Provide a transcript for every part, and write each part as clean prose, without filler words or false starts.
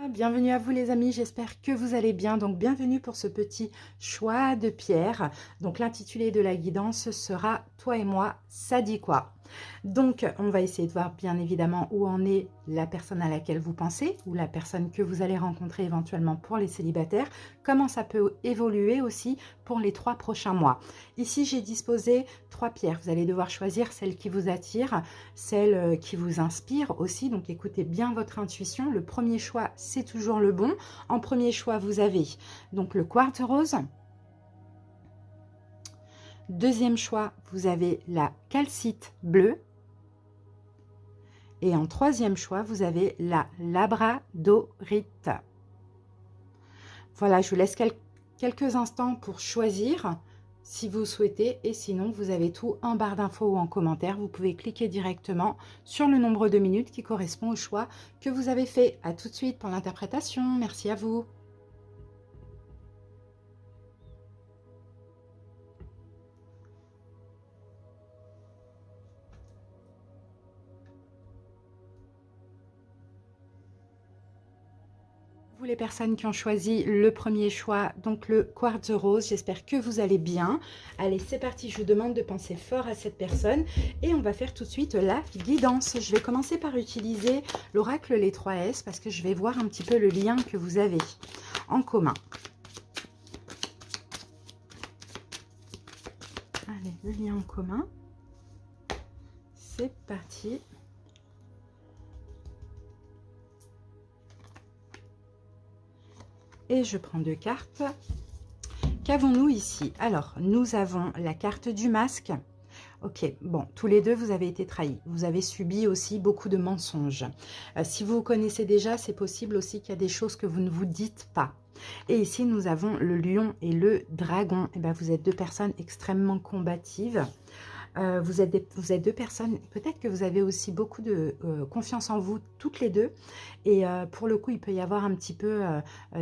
Bienvenue à vous les amis, j'espère que vous allez bien. Donc bienvenue pour ce petit choix de pierre. Donc l'intitulé de la guidance sera Toi et moi, ça dit quoi? Donc on va essayer de voir bien évidemment où en est la personne à laquelle vous pensez ou la personne que vous allez rencontrer éventuellement pour les célibataires, comment ça peut évoluer aussi pour les 3 prochains mois. Ici j'ai disposé 3 pierres, vous allez devoir choisir celle qui vous attire, celle qui vous inspire aussi, donc écoutez bien votre intuition. Le premier choix c'est toujours le bon. En premier choix vous avez donc le quartz rose. Deuxième choix, vous avez la calcite bleue. Et en troisième choix, vous avez la labradorite. Voilà, je vous laisse quelques instants pour choisir si vous souhaitez. Et sinon, vous avez tout en barre d'infos ou en commentaire. Vous pouvez cliquer directement sur le nombre de minutes qui correspond au choix que vous avez fait. À tout de suite pour l'interprétation. Merci à vous. Vous les personnes qui ont choisi le premier choix, donc le quartz rose, j'espère que vous allez bien. Allez, c'est parti, je vous demande de penser fort à cette personne et on va faire tout de suite la guidance. Je vais commencer par utiliser l'oracle les 3S parce que je vais voir un petit peu le lien que vous avez en commun. Allez, le lien en commun. C'est parti. Et je prends 2 cartes. Qu'avons-nous ici? Alors, nous avons la carte du masque. Ok, bon, tous les deux, vous avez été trahis. Vous avez subi aussi beaucoup de mensonges. Si vous vous connaissez déjà, c'est possible aussi qu'il y a des choses que vous ne vous dites pas. Et ici, nous avons le lion et le dragon. Et bien, vous êtes 2 personnes extrêmement combatives. Vous êtes 2 personnes, peut-être que vous avez aussi beaucoup de confiance en vous, toutes les deux. Et pour le coup, il peut y avoir un petit peu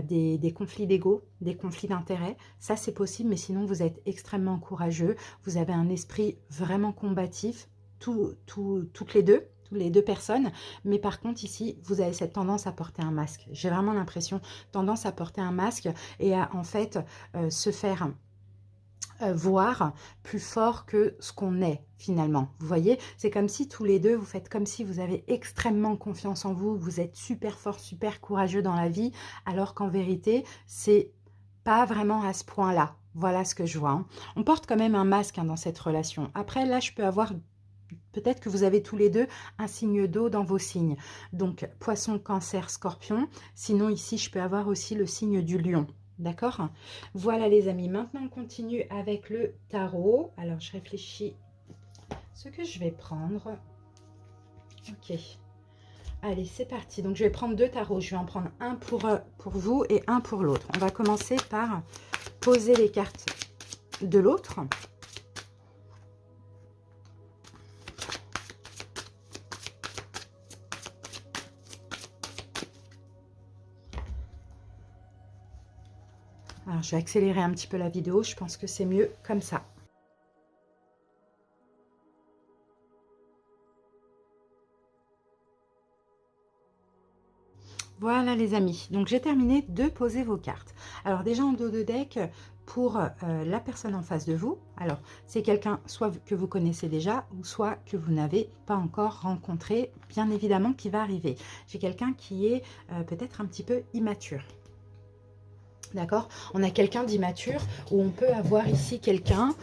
des conflits d'ego, des conflits d'intérêts. Ça, c'est possible, mais sinon, vous êtes extrêmement courageux. Vous avez un esprit vraiment combatif, toutes les deux personnes. Mais par contre, ici, vous avez cette tendance à porter un masque. J'ai vraiment l'impression, tendance à porter un masque et à, en fait, se faire voir plus fort que ce qu'on est finalement. Vous voyez, c'est comme si tous les deux, vous faites comme si vous avez extrêmement confiance en vous, vous êtes super fort, super courageux dans la vie, alors qu'en vérité, c'est pas vraiment à ce point-là. Voilà ce que je vois. Hein. On porte quand même un masque dans cette relation. Après, là, je peux avoir... Peut-être que vous avez tous les deux un signe d'eau dans vos signes. Donc, poisson, cancer, scorpion. Sinon, ici, je peux avoir aussi le signe du lion. D'accord? Voilà les amis, maintenant on continue avec le tarot. Alors je réfléchis ce que je vais prendre. Ok. Allez, c'est parti. Donc je vais prendre 2 tarots. Je vais en prendre un pour vous et un pour l'autre. On va commencer par poser les cartes de l'autre. Alors je vais accélérer un petit peu la vidéo. Je pense que c'est mieux comme ça. Voilà les amis, donc j'ai terminé de poser vos cartes. Alors déjà en dos de deck, pour la personne en face de vous, alors c'est quelqu'un soit que vous connaissez déjà, ou soit que vous n'avez pas encore rencontré, bien évidemment qui va arriver. J'ai quelqu'un qui est peut-être un petit peu immature. D'accord? On a quelqu'un d'immature où on peut avoir ici quelqu'un,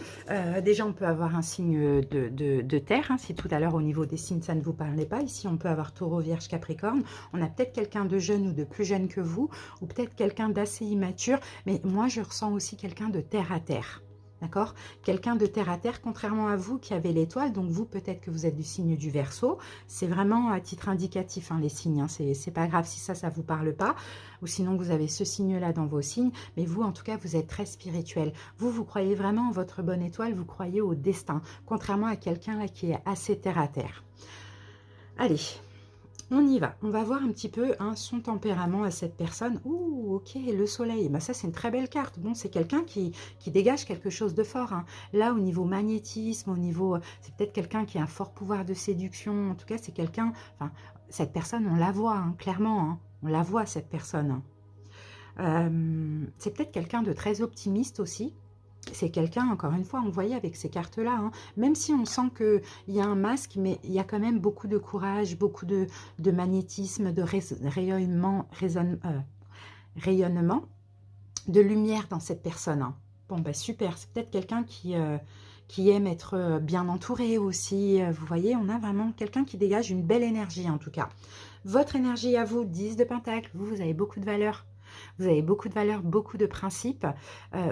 déjà on peut avoir un signe de terre, hein, si tout à l'heure au niveau des signes ça ne vous parlait pas. Ici on peut avoir taureau, vierge, capricorne. On a peut-être quelqu'un de jeune ou de plus jeune que vous, ou peut-être quelqu'un d'assez immature, mais moi je ressens aussi quelqu'un de terre à terre. D'accord? Quelqu'un de terre à terre, contrairement à vous qui avez l'étoile, donc vous peut-être que vous êtes du signe du Verseau, c'est vraiment à titre indicatif hein, les signes, hein, c'est pas grave si ça ne vous parle pas, ou sinon vous avez ce signe-là dans vos signes, mais vous en tout cas vous êtes très spirituel, vous croyez vraiment en votre bonne étoile, vous croyez au destin, contrairement à quelqu'un là qui est assez terre à terre. Allez, on y va, on va voir un petit peu hein, son tempérament à cette personne. Ouh, ok, le soleil, bah, ça c'est une très belle carte. Bon, c'est quelqu'un qui dégage quelque chose de fort. Hein. Là, au niveau magnétisme, au niveau... C'est peut-être quelqu'un qui a un fort pouvoir de séduction. En tout cas, c'est quelqu'un... Enfin, cette personne, on la voit, hein, clairement. Hein. On la voit, cette personne. C'est peut-être quelqu'un de très optimiste aussi. C'est quelqu'un, encore une fois, on voyait avec ces cartes-là, hein, même si on sent qu'il y a un masque, mais il y a quand même beaucoup de courage, beaucoup de magnétisme, de rayonnement, de lumière dans cette personne. Hein. Bon, bah super, c'est peut-être quelqu'un qui aime être bien entouré aussi. Vous voyez, on a vraiment quelqu'un qui dégage une belle énergie en tout cas. Votre énergie à vous, 10 de Pentacle, vous avez beaucoup de valeur. Vous avez beaucoup de valeurs, beaucoup de principes.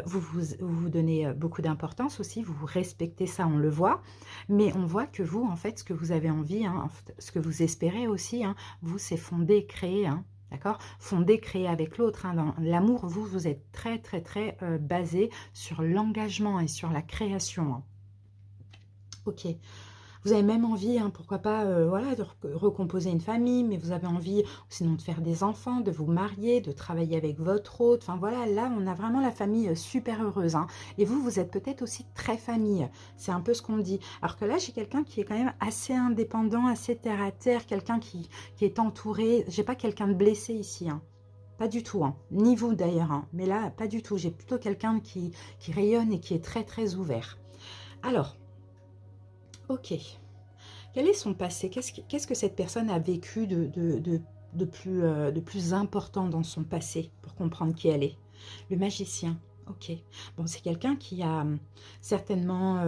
Vous donnez beaucoup d'importance aussi. Vous respectez ça, on le voit. Mais on voit que vous, en fait, ce que vous avez envie, hein, ce que vous espérez aussi, hein, vous, c'est fonder, créer. Hein, d'accord? Fonder, créer avec l'autre. Hein. Dans l'amour, vous êtes très, très, très basé sur l'engagement et sur la création. Hein. Ok. Vous avez même envie, hein, pourquoi pas, voilà, de recomposer une famille, mais vous avez envie sinon de faire des enfants, de vous marier, de travailler avec votre hôte. Enfin voilà, là, on a vraiment la famille super heureuse. Hein. Et vous, vous êtes peut-être aussi très famille. C'est un peu ce qu'on me dit. Alors que là, j'ai quelqu'un qui est quand même assez indépendant, assez terre à terre, quelqu'un qui est entouré. J'ai pas quelqu'un de blessé ici. Hein. Pas du tout, hein. Ni vous d'ailleurs, hein. Mais là, pas du tout. J'ai plutôt quelqu'un qui rayonne et qui est très, très ouvert. Alors, ok. Quel est son passé? Qu'est-ce que cette personne a vécu de plus important dans son passé pour comprendre qui elle est? Le magicien, ok. Bon, c'est quelqu'un qui a certainement...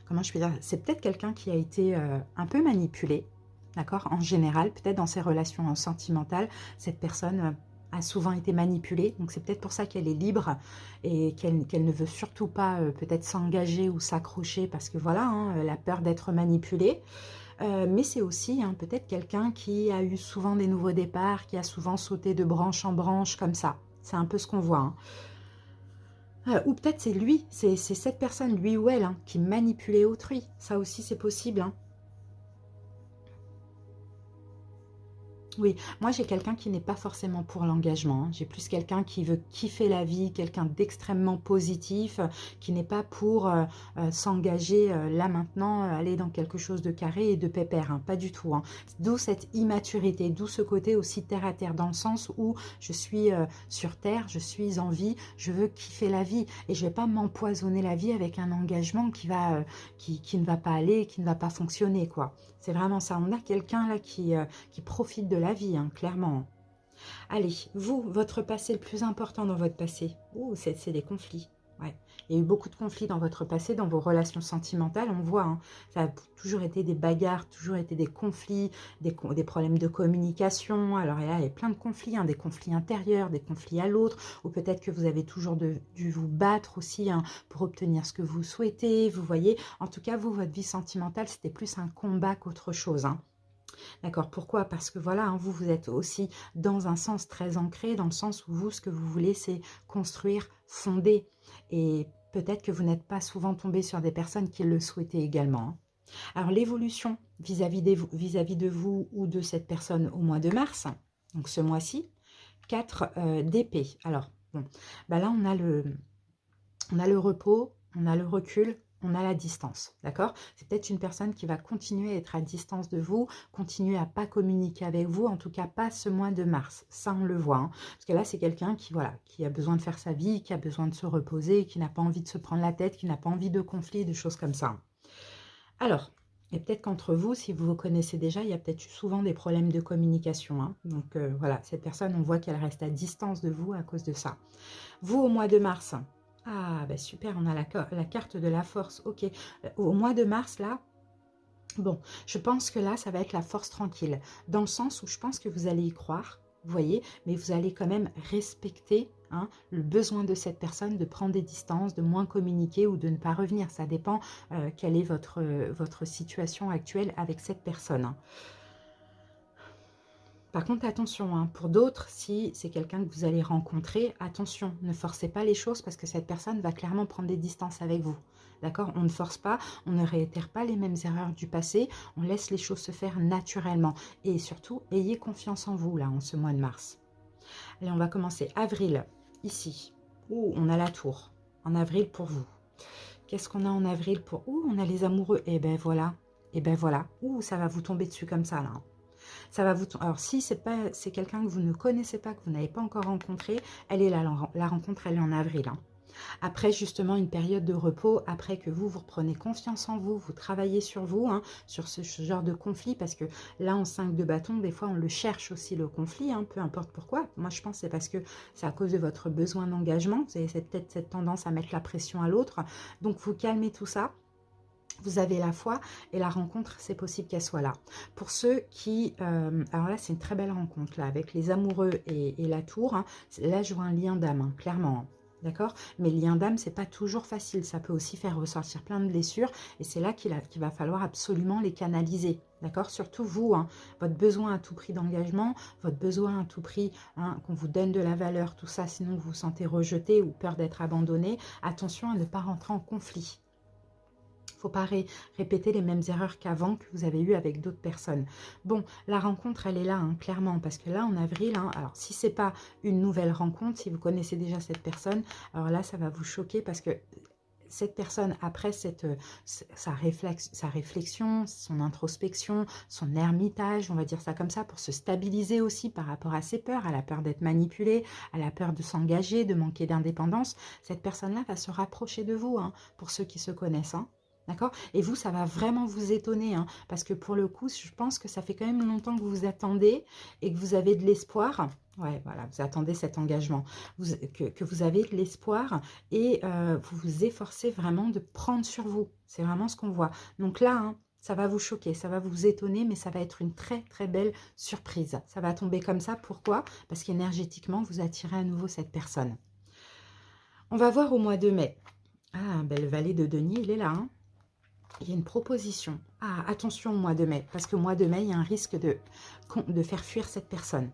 comment je peux dire? C'est peut-être quelqu'un qui a été un peu manipulé, d'accord? En général, peut-être dans ses relations sentimentales, cette personne... a souvent été manipulée, donc c'est peut-être pour ça qu'elle est libre et qu'elle ne veut surtout pas peut-être s'engager ou s'accrocher parce que voilà, hein, elle a peur d'être manipulée. Mais c'est aussi hein, peut-être quelqu'un qui a eu souvent des nouveaux départs, qui a souvent sauté de branche en branche comme ça. C'est un peu ce qu'on voit. Hein. Ou peut-être c'est lui, c'est cette personne, lui ou elle, hein, qui manipulait autrui. Ça aussi c'est possible. Hein. Oui, moi j'ai quelqu'un qui n'est pas forcément pour l'engagement. Hein. J'ai plus quelqu'un qui veut kiffer la vie, quelqu'un d'extrêmement positif, qui n'est pas pour s'engager là maintenant, aller dans quelque chose de carré et de pépère. Hein. Pas du tout. Hein. D'où cette immaturité, d'où ce côté aussi terre à terre, dans le sens où je suis sur terre, je suis en vie, je veux kiffer la vie et je ne vais pas m'empoisonner la vie avec un engagement qui ne va pas aller, qui ne va pas fonctionner, quoi. C'est vraiment ça. On a quelqu'un là qui profite de la vie, hein, clairement. Allez, vous, votre passé le plus important dans votre passé. Ouh, c'est des conflits. Ouais. Il y a eu beaucoup de conflits dans votre passé, dans vos relations sentimentales, on voit. Hein, ça a toujours été des bagarres, toujours été des conflits, des problèmes de communication. Alors là, il y a plein de conflits, hein, des conflits intérieurs, des conflits à l'autre, ou peut-être que vous avez toujours dû vous battre aussi hein, pour obtenir ce que vous souhaitez. Vous voyez, en tout cas, vous, votre vie sentimentale, c'était plus un combat qu'autre chose. Hein. D'accord, pourquoi? Parce que voilà, hein, vous êtes aussi dans un sens très ancré, dans le sens où vous, ce que vous voulez, c'est construire, fonder. Et peut-être que vous n'êtes pas souvent tombé sur des personnes qui le souhaitaient également. Hein. Alors, l'évolution vis-à-vis de vous ou de cette personne au mois de mars, donc ce mois-ci, 4 d'épée. Alors, bon, bah là, on a le repos, on a le recul, on a la distance, d'accord? C'est peut-être une personne qui va continuer à être à distance de vous, continuer à pas communiquer avec vous, en tout cas pas ce mois de mars. Ça, on le voit. Hein. Parce que là, c'est quelqu'un qui, voilà, qui a besoin de faire sa vie, qui a besoin de se reposer, qui n'a pas envie de se prendre la tête, qui n'a pas envie de conflits, de choses comme ça. Alors, et peut-être qu'entre vous, si vous vous connaissez déjà, il y a peut-être eu souvent des problèmes de communication. Hein. Donc voilà, cette personne, on voit qu'elle reste à distance de vous à cause de ça. Vous, au mois de mars, ah, bah super, on a la carte de la force. Ok, au mois de mars, là, bon, je pense que là, ça va être la force tranquille. Dans le sens où je pense que vous allez y croire, vous voyez, mais vous allez quand même respecter hein, le besoin de cette personne de prendre des distances, de moins communiquer ou de ne pas revenir. Ça dépend quelle est votre situation actuelle avec cette personne. Hein. Par contre, attention, hein, pour d'autres, si c'est quelqu'un que vous allez rencontrer, attention, ne forcez pas les choses parce que cette personne va clairement prendre des distances avec vous. D'accord? On ne force pas, on ne réitère pas les mêmes erreurs du passé, on laisse les choses se faire naturellement. Et surtout, ayez confiance en vous, là, en ce mois de mars. Allez, on va commencer. Avril, ici. Ouh, on a la tour. En avril pour vous. Qu'est-ce qu'on a en avril pour... Ouh, on a les amoureux. Eh ben voilà. Eh ben voilà. Ouh, ça va vous tomber dessus comme ça, là. Ça va vous... Alors, si c'est quelqu'un que vous ne connaissez pas, que vous n'avez pas encore rencontré, elle est là, la rencontre, elle est en avril. Hein. Après justement une période de repos, après que vous reprenez confiance en vous, vous travaillez sur vous, hein, sur ce genre de conflit, parce que là en 5 de bâton, des fois on le cherche aussi le conflit, hein, peu importe pourquoi. Moi je pense que c'est parce que c'est à cause de votre besoin d'engagement, vous avez peut-être cette tendance à mettre la pression à l'autre, donc vous calmez tout ça. Vous avez la foi et la rencontre, c'est possible qu'elle soit là. Pour ceux qui... alors là, c'est une très belle rencontre, là, avec les amoureux et la tour. Hein. Là, je vois un lien d'âme, hein, clairement. Hein. D'accord? Mais le lien d'âme, c'est pas toujours facile. Ça peut aussi faire ressortir plein de blessures. Et c'est là qu'il va falloir absolument les canaliser. D'accord? Surtout vous, hein, votre besoin à tout prix d'engagement, votre besoin à tout prix hein, qu'on vous donne de la valeur, tout ça, sinon vous vous sentez rejeté ou peur d'être abandonné. Attention à ne pas rentrer en conflit. Faut pas répéter les mêmes erreurs qu'avant que vous avez eues avec d'autres personnes. Bon, la rencontre, elle est là, hein, clairement, parce que là, en avril, hein, alors si c'est pas une nouvelle rencontre, si vous connaissez déjà cette personne, alors là, ça va vous choquer parce que cette personne, après sa réflexion, son introspection, son ermitage, on va dire ça comme ça, pour se stabiliser aussi par rapport à ses peurs, à la peur d'être manipulée, à la peur de s'engager, de manquer d'indépendance, cette personne-là va se rapprocher de vous, hein, pour ceux qui se connaissent, hein. D'accord? Et vous, ça va vraiment vous étonner, hein, parce que pour le coup, je pense que ça fait quand même longtemps que vous attendez et que vous avez de l'espoir. Ouais, voilà, vous attendez cet engagement, que vous avez de l'espoir et vous vous efforcez vraiment de prendre sur vous. C'est vraiment ce qu'on voit. Donc là, hein, ça va vous choquer, ça va vous étonner, mais ça va être une très très belle surprise. Ça va tomber comme ça. Pourquoi? Parce qu'énergétiquement, vous attirez à nouveau cette personne. On va voir au mois de mai. Ah, ben, le valet de denier, il est là, hein. Il y a une proposition. Ah, attention au mois de mai, parce qu'au mois de mai, il y a un risque de faire fuir cette personne.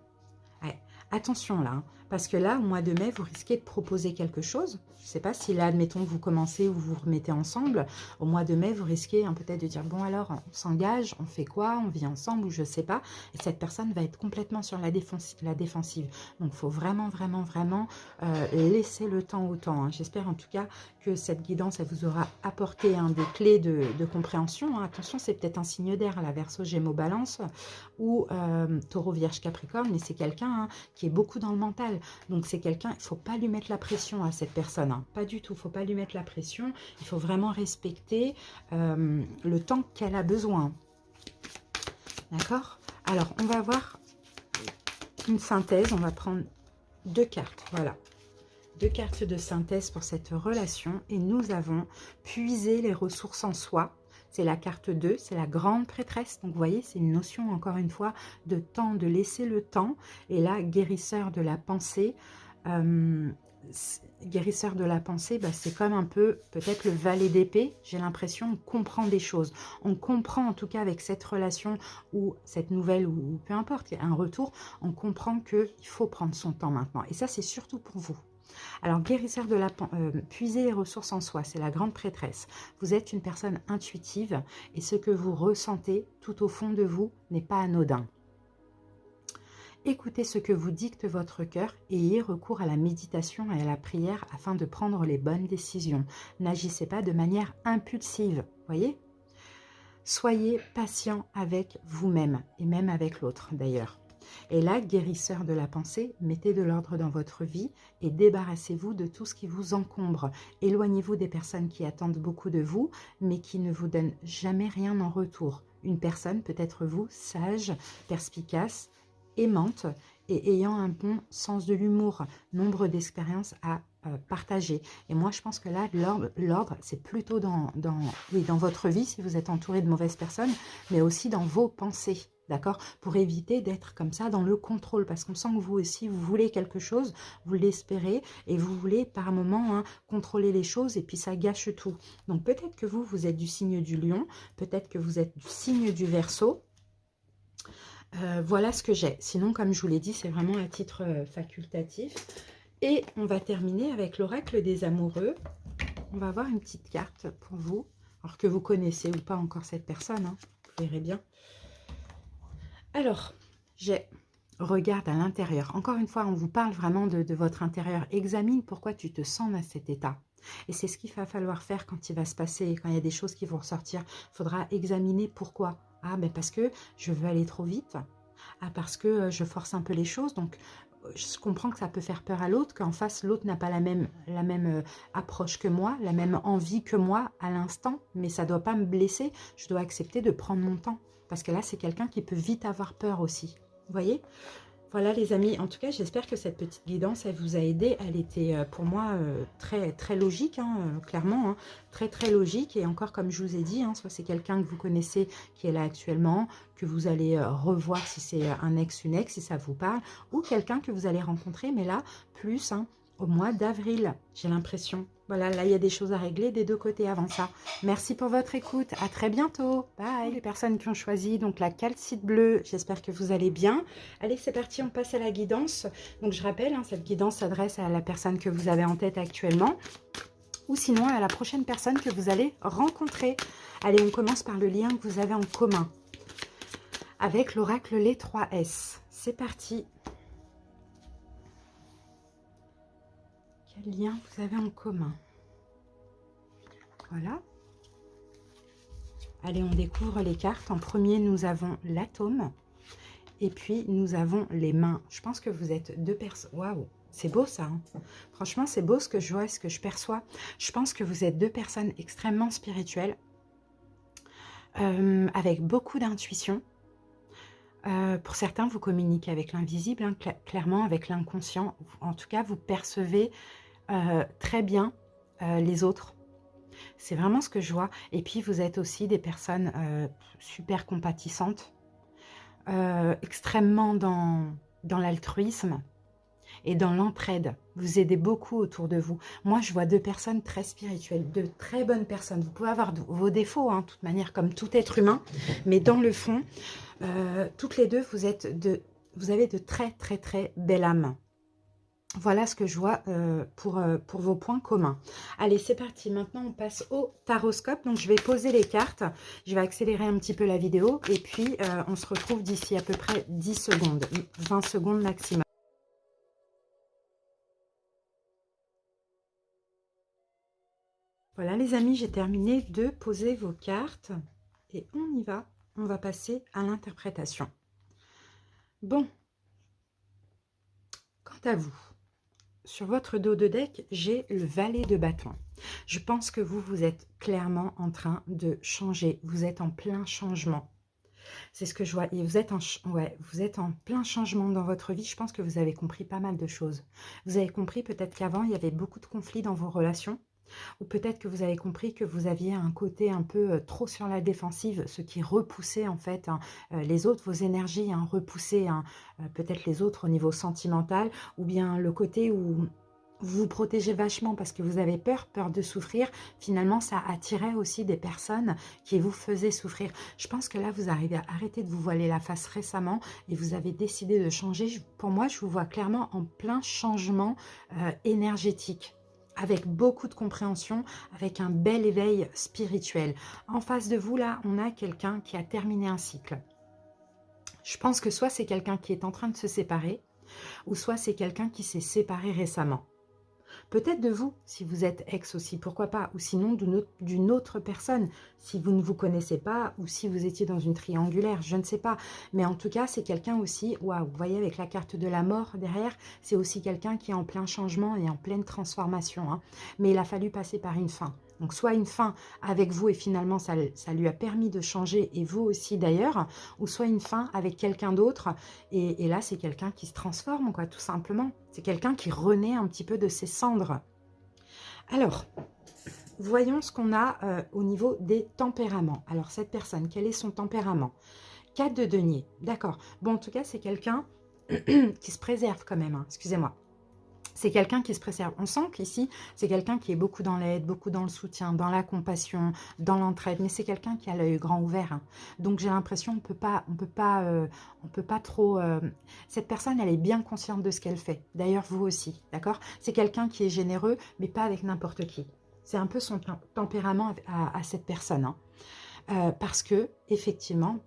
Ouais. Attention là, hein, parce que là, au mois de mai, vous risquez de proposer quelque chose. Je ne sais pas si là, admettons, vous commencez ou vous remettez ensemble. Au mois de mai, vous risquez hein, peut-être de dire, bon alors, on s'engage, on fait quoi, on vit ensemble ou je ne sais pas. Et cette personne va être complètement sur la défensive. Donc, il faut vraiment, vraiment, vraiment laisser le temps au temps. Hein. J'espère en tout cas que cette guidance, elle vous aura apporté hein, des clés de compréhension. Hein. Attention, c'est peut-être un signe d'air, la Verseau, Gémeaux, Balance ou Taureau, Vierge, Capricorne, mais c'est quelqu'un hein, qui est beaucoup dans le mental. Donc c'est quelqu'un, il ne faut pas lui mettre la pression à cette personne. Hein. Pas du tout, il ne faut pas lui mettre la pression. Il faut vraiment respecter le temps qu'elle a besoin. D'accord? Alors, on va voir une synthèse. On va prendre 2 cartes. Voilà. 2 cartes de synthèse pour cette relation. Et nous avons puisé les ressources en soi. C'est la carte 2, c'est la grande prêtresse. Donc, vous voyez, c'est une notion, encore une fois, de temps, de laisser le temps. Et là, guérisseur de la pensée. Guérisseur de la pensée, bah, c'est comme un peu, peut-être le valet d'épée. J'ai l'impression, on comprend des choses. On comprend, en tout cas, avec cette relation ou cette nouvelle, ou peu importe, un retour, on comprend qu'il faut prendre son temps maintenant. Et ça, c'est surtout pour vous. Alors, guérisseur de la puiser les ressources en soi, c'est la grande prêtresse. Vous êtes une personne intuitive et ce que vous ressentez tout au fond de vous n'est pas anodin. Écoutez ce que vous dicte votre cœur et ayez recours à la méditation et à la prière afin de prendre les bonnes décisions. N'agissez pas de manière impulsive, voyez ? Soyez patient avec vous-même et même avec l'autre d'ailleurs. Et là, guérisseur de la pensée, mettez de l'ordre dans votre vie et débarrassez-vous de tout ce qui vous encombre. Éloignez-vous des personnes qui attendent beaucoup de vous, mais qui ne vous donnent jamais rien en retour. Une personne, peut-être vous, sage, perspicace, aimante et ayant un bon sens de l'humour, nombre d'expériences à partager. Et moi, je pense que là, l'ordre, c'est plutôt dans votre vie, si vous êtes entouré de mauvaises personnes, mais aussi dans vos pensées. D'accord? Pour éviter d'être comme ça dans le contrôle. Parce qu'on sent que vous aussi, vous voulez quelque chose, vous l'espérez, et vous voulez par moment hein, contrôler les choses, et puis ça gâche tout. Donc peut-être que vous êtes du signe du lion, peut-être que vous êtes du signe du Verseau. Voilà ce que j'ai. Sinon, comme je vous l'ai dit, c'est vraiment à titre facultatif. Et on va terminer avec l'oracle des amoureux. On va avoir une petite carte pour vous, alors que vous connaissez ou pas encore cette personne. Hein, vous verrez bien. Alors, j'ai regarde à l'intérieur. Encore une fois, on vous parle vraiment de votre intérieur. Examine pourquoi tu te sens dans cet état. Et c'est ce qu'il va falloir faire quand il va se passer, quand il y a des choses qui vont ressortir. Il faudra examiner pourquoi. Ah, ben parce que je veux aller trop vite. Ah, parce que je force un peu les choses, donc je comprends que ça peut faire peur à l'autre, qu'en face, l'autre n'a pas la même approche que moi, la même envie que moi à l'instant, mais ça ne doit pas me blesser. Je dois accepter de prendre mon temps, parce que là, c'est quelqu'un qui peut vite avoir peur aussi. Vous voyez? Voilà les amis, en tout cas j'espère que cette petite guidance elle vous a aidé. Elle était pour moi très très logique, hein, clairement, hein, très très logique. Et encore comme je vous ai dit, hein, soit c'est quelqu'un que vous connaissez qui est là actuellement, que vous allez revoir si c'est un ex, une ex, si ça vous parle, ou quelqu'un que vous allez rencontrer, mais là plus hein, au mois d'avril, j'ai l'impression. Voilà, là il y a des choses à régler des deux côtés avant ça. Merci pour votre écoute, à très bientôt, bye. Les personnes qui ont choisi donc la calcite bleue, j'espère que vous allez bien. Allez, c'est parti, on passe à la guidance. Donc, je rappelle, hein, cette guidance s'adresse à la personne que vous avez en tête actuellement ou sinon à la prochaine personne que vous allez rencontrer. Allez, on commence par le lien que vous avez en commun avec l'oracle les 3S. C'est parti. Quel lien vous avez en commun? Voilà. Allez, on découvre les cartes. En premier, nous avons l'atome. Et puis, nous avons les mains. Je pense que vous êtes deux personnes. Waouh, c'est beau ça. Hein. Franchement, c'est beau ce que je vois et ce que je perçois. Je pense que vous êtes deux personnes extrêmement spirituelles, avec beaucoup d'intuition. Pour certains, vous communiquez avec l'invisible, hein, clairement avec l'inconscient. En tout cas, vous percevez très bien les autres. C'est vraiment ce que je vois. Et puis, vous êtes aussi des personnes super compatissantes. Extrêmement dans l'altruisme et dans l'entraide. Vous aidez beaucoup autour de vous. Moi, je vois deux personnes très spirituelles, de très bonnes personnes. Vous pouvez avoir vos défauts, hein, de toute manière, comme tout être humain, mais dans le fond, toutes les deux, vous avez de très, très, très belles âmes. Voilà ce que je vois pour vos points communs. Allez, c'est parti. Maintenant, on passe au taroscope. Donc, je vais poser les cartes. Je vais accélérer un petit peu la vidéo. Et puis, on se retrouve d'ici à peu près 10 secondes, 20 secondes maximum. Voilà, les amis, j'ai terminé de poser vos cartes. Et on y va. On va passer à l'interprétation. Bon. Quant à vous, sur votre dos de deck, j'ai le valet de bâton. Je pense que vous êtes clairement en train de changer. Vous êtes en plein changement. C'est ce que je vois. Et vous êtes en plein changement dans votre vie. Je pense que vous avez compris pas mal de choses. Vous avez compris peut-être qu'avant, il y avait beaucoup de conflits dans vos relations. Ou peut-être que vous avez compris que vous aviez un côté un peu trop sur la défensive, ce qui repoussait en fait hein, les autres, vos énergies, hein, repoussait hein, peut-être les autres au niveau sentimental, ou bien le côté où vous vous protégez vachement parce que vous avez peur de souffrir. Finalement, ça attirait aussi des personnes qui vous faisaient souffrir. Je pense que là, vous arrivez à arrêter de vous voiler la face récemment et vous avez décidé de changer. Pour moi, je vous vois clairement en plein changement énergétique, avec beaucoup de compréhension, avec un bel éveil spirituel. En face de vous, là, on a quelqu'un qui a terminé un cycle. Je pense que soit c'est quelqu'un qui est en train de se séparer, ou soit c'est quelqu'un qui s'est séparé récemment. Peut-être de vous, si vous êtes ex aussi, pourquoi pas, ou sinon d'une autre personne, si vous ne vous connaissez pas, ou si vous étiez dans une triangulaire, je ne sais pas. Mais en tout cas, c'est quelqu'un aussi, waouh, vous voyez avec la carte de la mort derrière, c'est aussi quelqu'un qui est en plein changement et en pleine transformation. Hein. Mais il a fallu passer par une fin. Donc, soit une fin avec vous et finalement, ça lui a permis de changer, et vous aussi d'ailleurs, ou soit une fin avec quelqu'un d'autre, et là, c'est quelqu'un qui se transforme, quoi, tout simplement. C'est quelqu'un qui renaît un petit peu de ses cendres. Alors, voyons ce qu'on a au niveau des tempéraments. Alors, cette personne, quel est son tempérament? 4 de denier, d'accord. Bon, en tout cas, c'est quelqu'un qui se préserve quand même, hein, excusez-moi. C'est quelqu'un qui se préserve. On sent qu'ici, c'est quelqu'un qui est beaucoup dans l'aide, beaucoup dans le soutien, dans la compassion, dans l'entraide. Mais c'est quelqu'un qui a l'œil grand ouvert. Hein. Donc j'ai l'impression on peut pas trop. Cette personne, elle est bien consciente de ce qu'elle fait. D'ailleurs, vous aussi, d'accord? C'est quelqu'un qui est généreux, mais pas avec n'importe qui. C'est un peu son tempérament à cette personne. Hein. Parce que effectivement,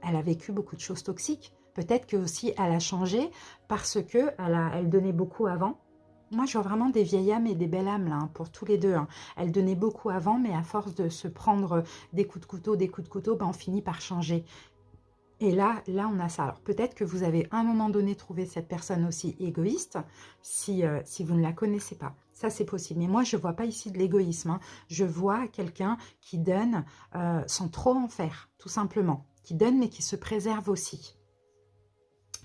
elle a vécu beaucoup de choses toxiques. Peut-être que aussi elle a changé parce que elle donnait beaucoup avant. Moi, je vois vraiment des vieilles âmes et des belles âmes là, hein, pour tous les deux. Hein. Elle donnait beaucoup avant, mais à force de se prendre des coups de couteau, on finit par changer. Et là, on a ça. Alors, peut-être que vous avez à un moment donné trouvé cette personne aussi égoïste, si vous ne la connaissez pas. Ça, c'est possible. Mais moi, je ne vois pas ici de l'égoïsme, hein. Je vois quelqu'un qui donne sans trop en faire, tout simplement. Qui donne, mais qui se préserve aussi.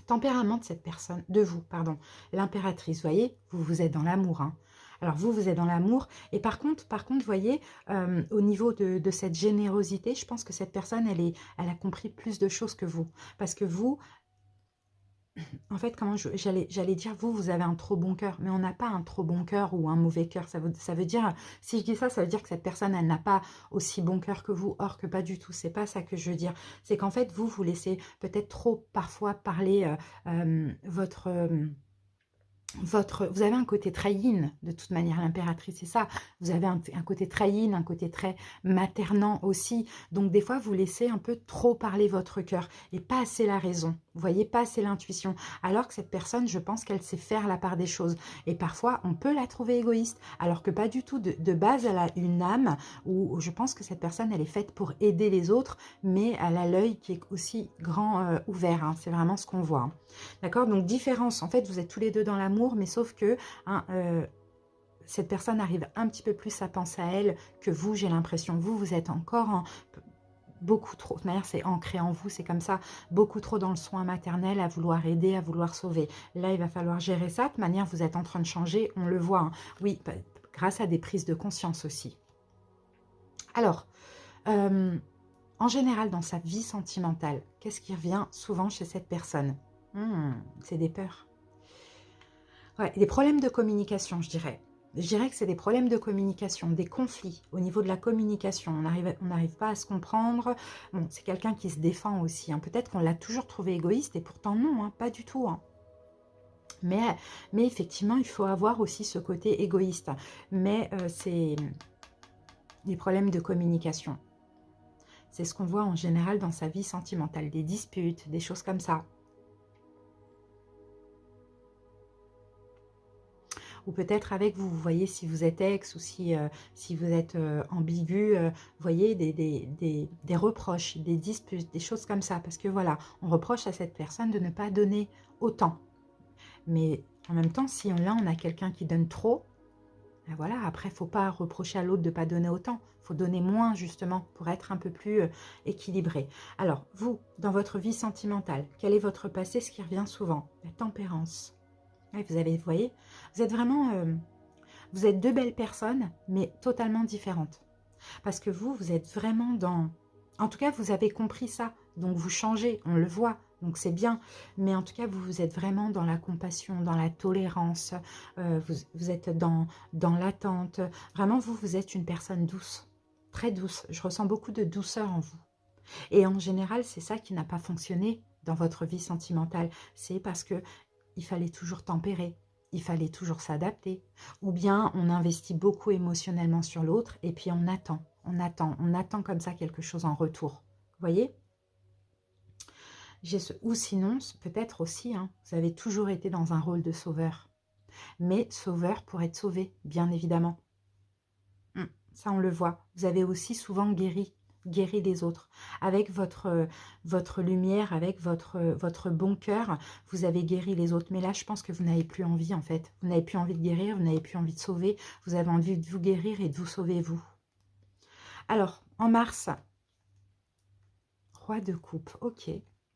Tempérament de cette personne, de vous, pardon. L'impératrice, vous voyez, vous êtes dans l'amour, hein. Alors vous êtes dans l'amour. Et par contre, vous voyez, au niveau de cette générosité, je pense que cette personne, elle a compris plus de choses que vous. Parce que vous, en fait, j'allais dire, vous avez un trop bon cœur. Mais on n'a pas un trop bon cœur ou un mauvais cœur. Ça veut dire, si je dis ça, ça veut dire que cette personne, elle n'a pas aussi bon cœur que vous. Or que pas du tout. C'est pas ça que je veux dire. C'est qu'en fait, vous laissez peut-être trop parfois parler vous avez un côté très yin, de toute manière, l'impératrice, c'est ça. Vous avez un côté très yin, un côté très maternant aussi. Donc, des fois, vous laissez un peu trop parler votre cœur et pas assez la raison. Vous voyez, pas assez l'intuition. Alors que cette personne, je pense qu'elle sait faire la part des choses. Et parfois, on peut la trouver égoïste, alors que pas du tout. De base, elle a une âme où je pense que cette personne, elle est faite pour aider les autres, mais elle a l'œil qui est aussi grand ouvert, hein. C'est vraiment ce qu'on voit, hein. D'accord? Donc, différence. En fait, vous êtes tous les deux dans l'amour, mais sauf que hein, cette personne arrive un petit peu plus à penser à elle que vous, j'ai l'impression. Vous êtes encore beaucoup trop. De toute manière, c'est ancré en vous, c'est comme ça. Beaucoup trop dans le soin maternel, à vouloir aider, à vouloir sauver. Là, il va falloir gérer ça. De toute manière, vous êtes en train de changer, on le voit, hein. Oui, grâce à des prises de conscience aussi. Alors, en général, dans sa vie sentimentale, qu'est-ce qui revient souvent chez cette personne? C'est des peurs. Ouais, des problèmes de communication, je dirais. Je dirais que c'est des problèmes de communication, des conflits au niveau de la communication. On n'arrive pas à se comprendre. Bon, c'est quelqu'un qui se défend aussi, hein. Peut-être qu'on l'a toujours trouvé égoïste et pourtant non, hein, pas du tout, hein. Mais effectivement, il faut avoir aussi ce côté égoïste. Mais c'est des problèmes de communication. C'est ce qu'on voit en général dans sa vie sentimentale, des disputes, des choses comme ça. Ou peut-être avec vous, vous voyez, si vous êtes ex ou si vous êtes ambigu, vous voyez, des reproches, des disputes, des choses comme ça. Parce que voilà, on reproche à cette personne de ne pas donner autant. Mais en même temps, si là, on a quelqu'un qui donne trop, ben voilà, après, il ne faut pas reprocher à l'autre de ne pas donner autant. Il faut donner moins, justement, pour être un peu plus équilibré. Alors, vous, dans votre vie sentimentale, quel est votre passé? Ce qui revient souvent, la tempérance. Ouais, vous voyez, vous êtes vraiment, vous êtes deux belles personnes, mais totalement différentes. Parce que vous êtes vraiment dans, en tout cas, vous avez compris ça, donc vous changez, on le voit, donc c'est bien. Mais en tout cas, vous êtes vraiment dans la compassion, dans la tolérance, vous êtes dans l'attente. Vraiment, vous êtes une personne douce, très douce. Je ressens beaucoup de douceur en vous. Et en général, c'est ça qui n'a pas fonctionné dans votre vie sentimentale. C'est parce que il fallait toujours tempérer, il fallait toujours s'adapter. Ou bien on investit beaucoup émotionnellement sur l'autre et puis on attend comme ça quelque chose en retour. Vous voyez? Ou sinon, peut-être aussi, hein, vous avez toujours été dans un rôle de sauveur. Mais sauveur pour être sauvé, bien évidemment. Ça, on le voit. Vous avez aussi souvent guéri les autres. Avec votre lumière, avec votre bon cœur, vous avez guéri les autres. Mais là, je pense que vous n'avez plus envie, en fait. Vous n'avez plus envie de guérir, vous n'avez plus envie de sauver. Vous avez envie de vous guérir et de vous sauver, vous. Alors, en mars, roi de coupe. Ok,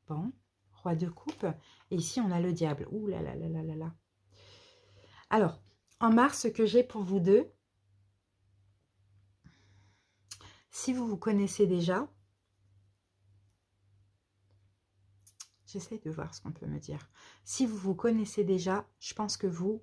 bon, roi de coupe. Et ici, on a le diable. Ouh là là là là là là. Alors, en mars, ce que j'ai pour vous deux, si vous vous connaissez déjà, j'essaie de voir ce qu'on peut me dire. Si vous vous connaissez déjà, je pense que vous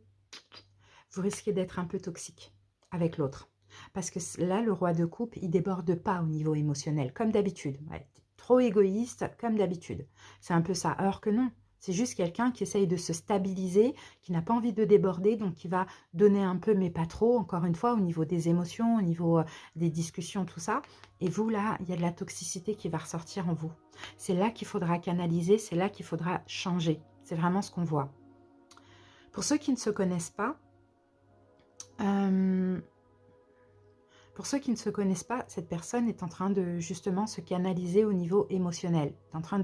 risquez d'être un peu toxique avec l'autre. Parce que là, le roi de coupe, il déborde pas au niveau émotionnel, comme d'habitude. Ouais, trop égoïste, comme d'habitude. C'est un peu ça. Alors que non, c'est juste quelqu'un qui essaye de se stabiliser, qui n'a pas envie de déborder, donc qui va donner un peu, mais pas trop, encore une fois, au niveau des émotions, au niveau des discussions, tout ça. Et vous, là, il y a de la toxicité qui va ressortir en vous. C'est là qu'il faudra canaliser, c'est là qu'il faudra changer. C'est vraiment ce qu'on voit. Pour ceux qui ne se connaissent pas, Pour ceux qui ne se connaissent pas, cette personne est en train de justement se canaliser au niveau émotionnel, est en train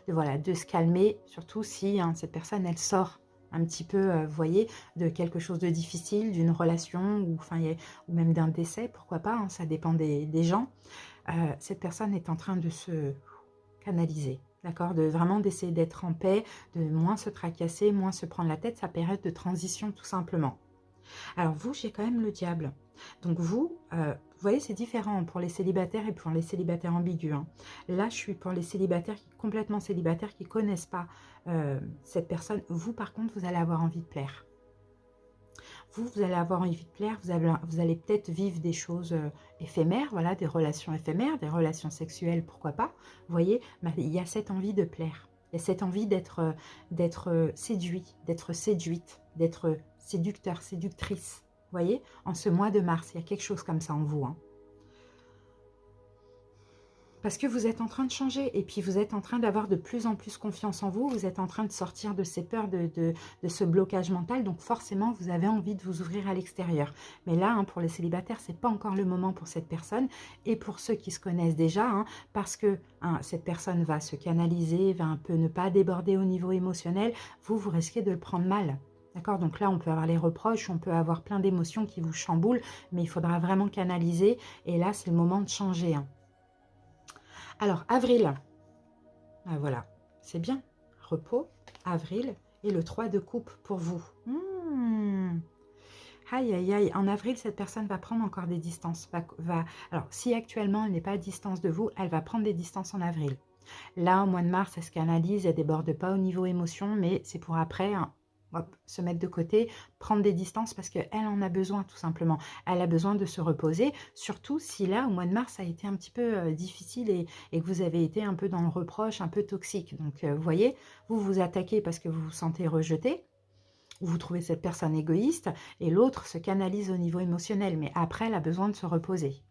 voilà, de se calmer, surtout si hein, cette personne, elle sort un petit peu, vous voyez, de quelque chose de difficile, d'une relation, ou, enfin, ou même d'un décès, pourquoi pas, hein, ça dépend des gens. Cette personne est en train de se canaliser, d'accord, de vraiment d'essayer d'être en paix, de moins se tracasser, moins se prendre la tête, sa période de transition tout simplement. Alors vous, j'ai quand même le diable. Donc vous, vous voyez, c'est différent pour les célibataires et pour les célibataires ambigus. Hein. Là, je suis pour les célibataires, complètement célibataires, qui ne connaissent pas cette personne. Vous, par contre, vous allez avoir envie de plaire. Vous allez avoir envie de plaire, vous allez peut-être vivre des choses éphémères, voilà, des relations éphémères, des relations sexuelles, pourquoi pas. Vous voyez, il y a cette envie de plaire. Il y a cette envie d'être séduit, d'être séduite, d'être séducteur, séductrice. Vous voyez, en ce mois de mars, il y a quelque chose comme ça en vous. Hein. Parce que vous êtes en train de changer et puis vous êtes en train d'avoir de plus en plus confiance en vous. Vous êtes en train de sortir de ces peurs, de ce blocage mental. Donc forcément, vous avez envie de vous ouvrir à l'extérieur. Mais là, hein, pour les célibataires, ce n'est pas encore le moment pour cette personne. Et pour ceux qui se connaissent déjà, hein, parce que hein, cette personne va se canaliser, va un peu ne pas déborder au niveau émotionnel, vous risquez de le prendre mal. D'accord, donc là, on peut avoir les reproches, on peut avoir plein d'émotions qui vous chamboulent, mais il faudra vraiment canaliser. Et là, c'est le moment de changer. Hein. Alors, avril, ah, voilà, c'est bien. Repos, avril et le 3 de coupe pour vous. Aïe, aïe, aïe. En avril, cette personne va prendre encore des distances. Alors, si actuellement, elle n'est pas à distance de vous, elle va prendre des distances en avril. Là, au mois de mars, elle se canalise, elle ne déborde pas au niveau émotion, mais c'est pour après... Hein, hop, se mettre de côté, prendre des distances parce qu'elle en a besoin tout simplement. Elle a besoin de se reposer, surtout si là, au mois de mars, ça a été un petit peu difficile et que vous avez été un peu dans le reproche, un peu toxique. Donc, vous voyez, vous vous attaquez parce que vous vous sentez rejeté, vous trouvez cette personne égoïste et l'autre se canalise au niveau émotionnel. Mais après, elle a besoin de se reposer.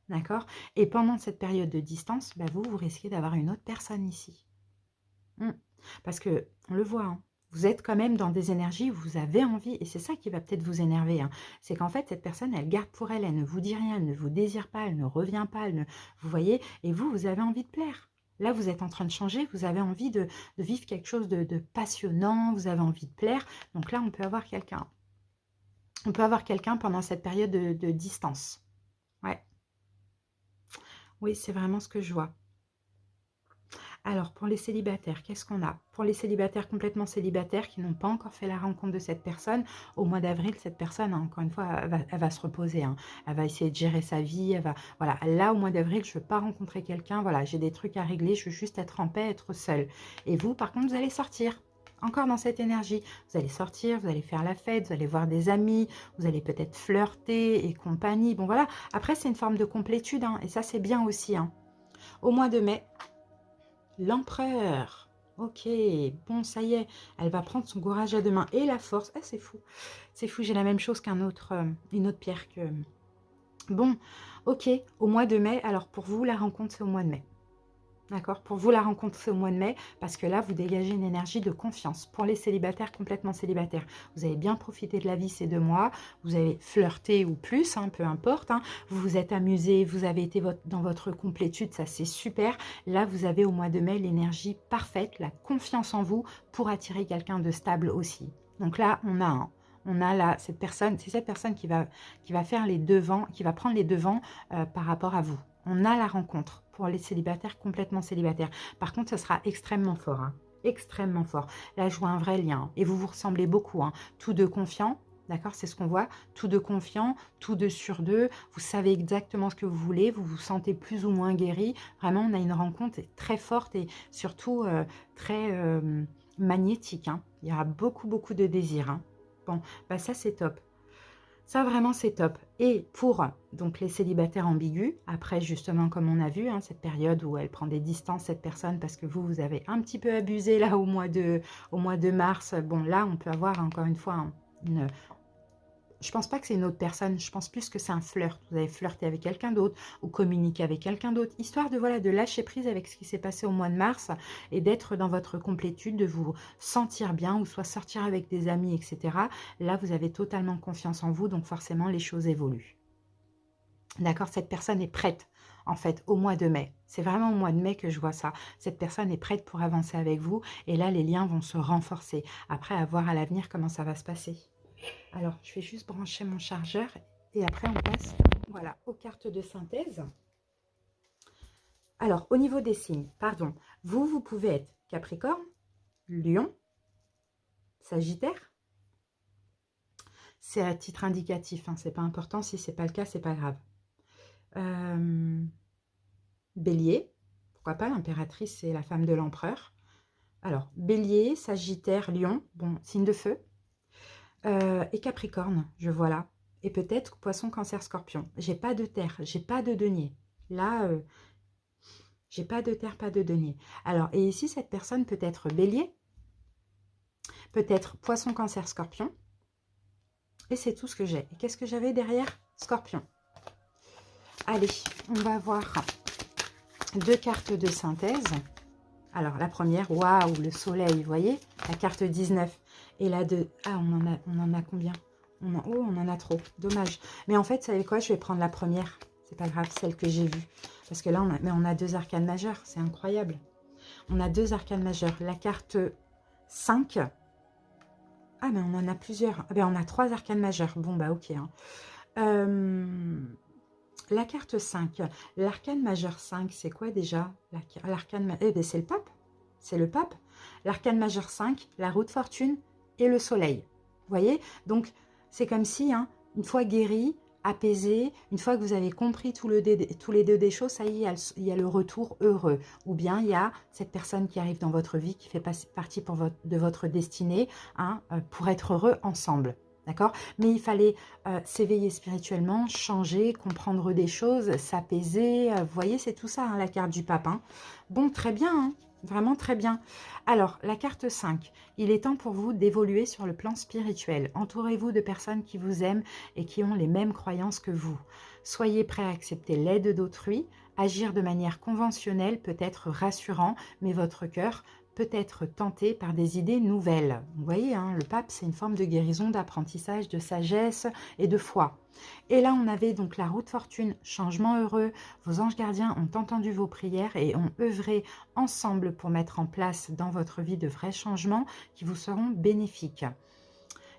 D'accord? Et pendant cette période de distance, bah vous risquez d'avoir une autre personne ici. Parce que, on le voit, hein, vous êtes quand même dans des énergies où vous avez envie, et c'est ça qui va peut-être vous énerver, hein, c'est qu'en fait, cette personne, elle garde pour elle, elle ne vous dit rien, elle ne vous désire pas, elle ne revient pas, vous voyez, et vous avez envie de plaire. Là, vous êtes en train de changer, vous avez envie de vivre quelque chose de passionnant, vous avez envie de plaire, donc là, on peut avoir quelqu'un. On peut avoir quelqu'un pendant cette période de distance. Ouais. Oui, c'est vraiment ce que je vois. Alors, pour les célibataires, qu'est-ce qu'on a? Pour les célibataires complètement célibataires qui n'ont pas encore fait la rencontre de cette personne, au mois d'avril, cette personne, encore une fois, elle va se reposer. Hein. Elle va essayer de gérer sa vie. Voilà, là, au mois d'avril, je ne veux pas rencontrer quelqu'un. Voilà, j'ai des trucs à régler. Je veux juste être en paix, être seule. Et vous, par contre, vous allez sortir. Encore dans cette énergie. Vous allez sortir, vous allez faire la fête, vous allez voir des amis, vous allez peut-être flirter et compagnie. Bon, voilà. Après, c'est une forme de complétude. Hein, et ça, c'est bien aussi. Hein. Au mois de mai, l'empereur. Ok, bon, ça y est, elle va prendre son courage à deux mains et la force. Ah, c'est fou. C'est fou, j'ai la même chose qu'une autre pierre que... Bon, ok, au mois de mai. Alors, pour vous, la rencontre, c'est au mois de mai. D'accord? Pour vous, la rencontre, c'est au mois de mai, parce que là, vous dégagez une énergie de confiance. Pour les célibataires, complètement célibataires, vous avez bien profité de la vie ces 2 mois, vous avez flirté ou plus, hein, peu importe, hein, vous vous êtes amusé, vous avez été dans votre complétude, ça c'est super. Là, vous avez au mois de mai l'énergie parfaite, la confiance en vous pour attirer quelqu'un de stable aussi. Donc là, on a là cette personne, c'est cette personne qui va faire les devants, qui va prendre les devants par rapport à vous. On a la rencontre pour les célibataires, complètement célibataires. Par contre, ce sera extrêmement fort. Hein, extrêmement fort. Là, je vois un vrai lien. Et vous vous ressemblez beaucoup. Hein, tous deux confiants. D'accord, c'est ce qu'on voit. Tous deux confiants, tous deux sur deux. Vous savez exactement ce que vous voulez. Vous vous sentez plus ou moins guéri. Vraiment, on a une rencontre très forte et surtout très magnétique. Hein. Il y aura beaucoup, beaucoup de désir. Hein. Bon, bah ça, c'est top. Ça, vraiment, c'est top. Et pour donc les célibataires ambigus, après, justement, comme on a vu, hein, cette période où elle prend des distances, cette personne, parce que vous avez un petit peu abusé là au mois de mars. Bon, là, on peut avoir, encore une fois, une... Je pense pas que c'est une autre personne, je pense plus que c'est un flirt. Vous avez flirté avec quelqu'un d'autre ou communiqué avec quelqu'un d'autre, histoire de, voilà, de lâcher prise avec ce qui s'est passé au mois de mars et d'être dans votre complétude, de vous sentir bien ou soit sortir avec des amis, etc. Là, vous avez totalement confiance en vous, donc forcément, les choses évoluent. D'accord, cette personne est prête, en fait, au mois de mai. C'est vraiment au mois de mai que je vois ça. Cette personne est prête pour avancer avec vous. Et là, les liens vont se renforcer. Après, à voir à l'avenir comment ça va se passer. Alors, je vais juste brancher mon chargeur. Et après, on passe, voilà, aux cartes de synthèse. Alors, au niveau des signes, pardon, vous pouvez être Capricorne, Lion, Sagittaire. C'est à titre indicatif, hein, c'est pas important. Si c'est pas le cas, c'est pas grave. Bélier, pourquoi pas, l'impératrice, c'est la femme de l'empereur. Alors, Bélier, Sagittaire, Lion, bon, signe de feu. Et Capricorne, je vois là. Et peut-être Poisson, Cancer, Scorpion. J'ai pas de terre, j'ai pas de denier. Là, j'ai pas de terre, pas de denier. Alors, et ici, cette personne peut être Bélier, peut-être Poisson, Cancer, Scorpion. Et c'est tout ce que j'ai. Et qu'est-ce que j'avais derrière? Scorpion. Allez, on va voir 2 cartes de synthèse. Alors, la première, waouh, le soleil, vous voyez? La carte 19. Et la 2, ah, on en a combien? Oh, on en a trop, dommage. Mais en fait, vous savez quoi? Je vais prendre la première. C'est pas grave, celle que j'ai vue. Parce que là, on a 2 arcanes majeures. C'est incroyable. On a 2 arcanes majeures. La carte 5. Ah, mais on en a plusieurs. Ah, ben, on a 3 arcanes majeures. Bon, bah, ok. Hein. La carte 5. L'arcane majeur 5, c'est quoi déjà? L'arcane, eh ben, c'est le pape. C'est le pape. L'arcane majeur 5, la roue de fortune et le soleil. Vous voyez? Donc, c'est comme si, hein, une fois guéri, apaisé, une fois que vous avez compris tous les deux des choses, ça y est, il y a le retour heureux. Ou bien, il y a cette personne qui arrive dans votre vie, qui fait partie de votre destinée, hein, pour être heureux ensemble. D'accord? Mais il fallait s'éveiller spirituellement, changer, comprendre des choses, s'apaiser. Vous voyez, c'est tout ça, hein, la carte du pape. Hein. Bon, très bien, hein, vraiment très bien. Alors, la carte 5, il est temps pour vous d'évoluer sur le plan spirituel. Entourez-vous de personnes qui vous aiment et qui ont les mêmes croyances que vous. Soyez prêts à accepter l'aide d'autrui. Agir de manière conventionnelle peut être rassurant, mais votre cœur peut être tenté par des idées nouvelles. Vous voyez, hein, le pape, c'est une forme de guérison, d'apprentissage, de sagesse et de foi. Et là, on avait donc la roue de fortune, changement heureux. Vos anges gardiens ont entendu vos prières et ont œuvré ensemble pour mettre en place dans votre vie de vrais changements qui vous seront bénéfiques.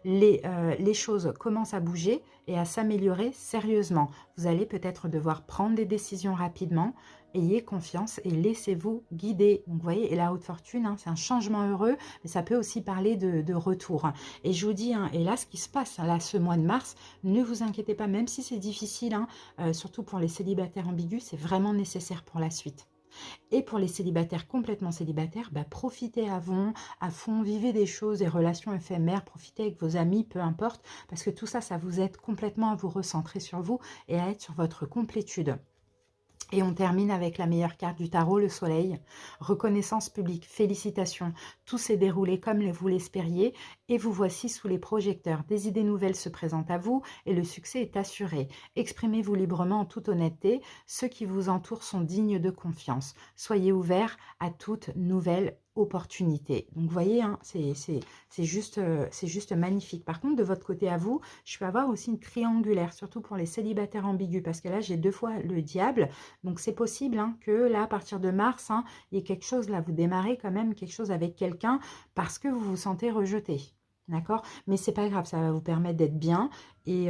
Les choses commencent à bouger et à s'améliorer sérieusement. Vous allez peut-être devoir prendre des décisions rapidement. Ayez confiance et laissez-vous guider. Donc, vous voyez, et la haute fortune, hein, c'est un changement heureux, mais ça peut aussi parler de retour. Et je vous dis, hein, et là, ce qui se passe là, ce mois de mars, ne vous inquiétez pas, même si c'est difficile, hein, surtout pour les célibataires ambigus, c'est vraiment nécessaire pour la suite. Et pour les célibataires complètement célibataires, bah, profitez à fond, vivez des choses, des relations éphémères, profitez avec vos amis, peu importe, parce que tout ça, ça vous aide complètement à vous recentrer sur vous et à être sur votre complétude. Et on termine avec la meilleure carte du tarot, le soleil. Reconnaissance publique, félicitations. Tout s'est déroulé comme vous l'espériez et vous voici sous les projecteurs. Des idées nouvelles se présentent à vous et le succès est assuré. Exprimez-vous librement en toute honnêteté. Ceux qui vous entourent sont dignes de confiance. Soyez ouverts à toute nouvelle opportunité. Donc, vous voyez, hein, c'est juste magnifique. Par contre, de votre côté à vous, je peux avoir aussi une triangulaire, surtout pour les célibataires ambigus, parce que là, j'ai 2 fois le diable. Donc, c'est possible, hein, que là, à partir de mars, hein, il y ait quelque chose, là, vous démarrez quand même quelque chose avec quelqu'un parce que vous vous sentez rejeté. D'accord? Mais c'est pas grave, ça va vous permettre d'être bien et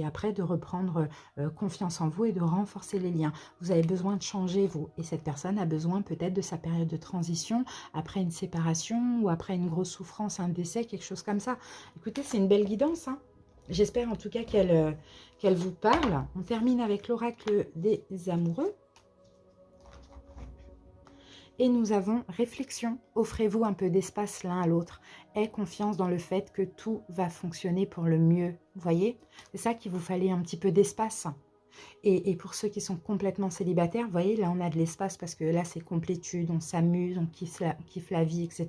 après de reprendre confiance en vous et de renforcer les liens. Vous avez besoin de changer, vous. Et cette personne a besoin peut-être de sa période de transition après une séparation ou après une grosse souffrance, un décès, quelque chose comme ça. Écoutez, c'est une belle guidance, hein. J'espère en tout cas qu'elle vous parle. On termine avec l'oracle des amoureux. Et nous avons réflexion. Offrez-vous un peu d'espace l'un à l'autre. Aie confiance dans le fait que tout va fonctionner pour le mieux. Vous voyez? C'est ça qu'il vous fallait un petit peu d'espace. Et pour ceux qui sont complètement célibataires, vous voyez, là on a de l'espace parce que là c'est complétude, on s'amuse, on kiffe la vie, etc.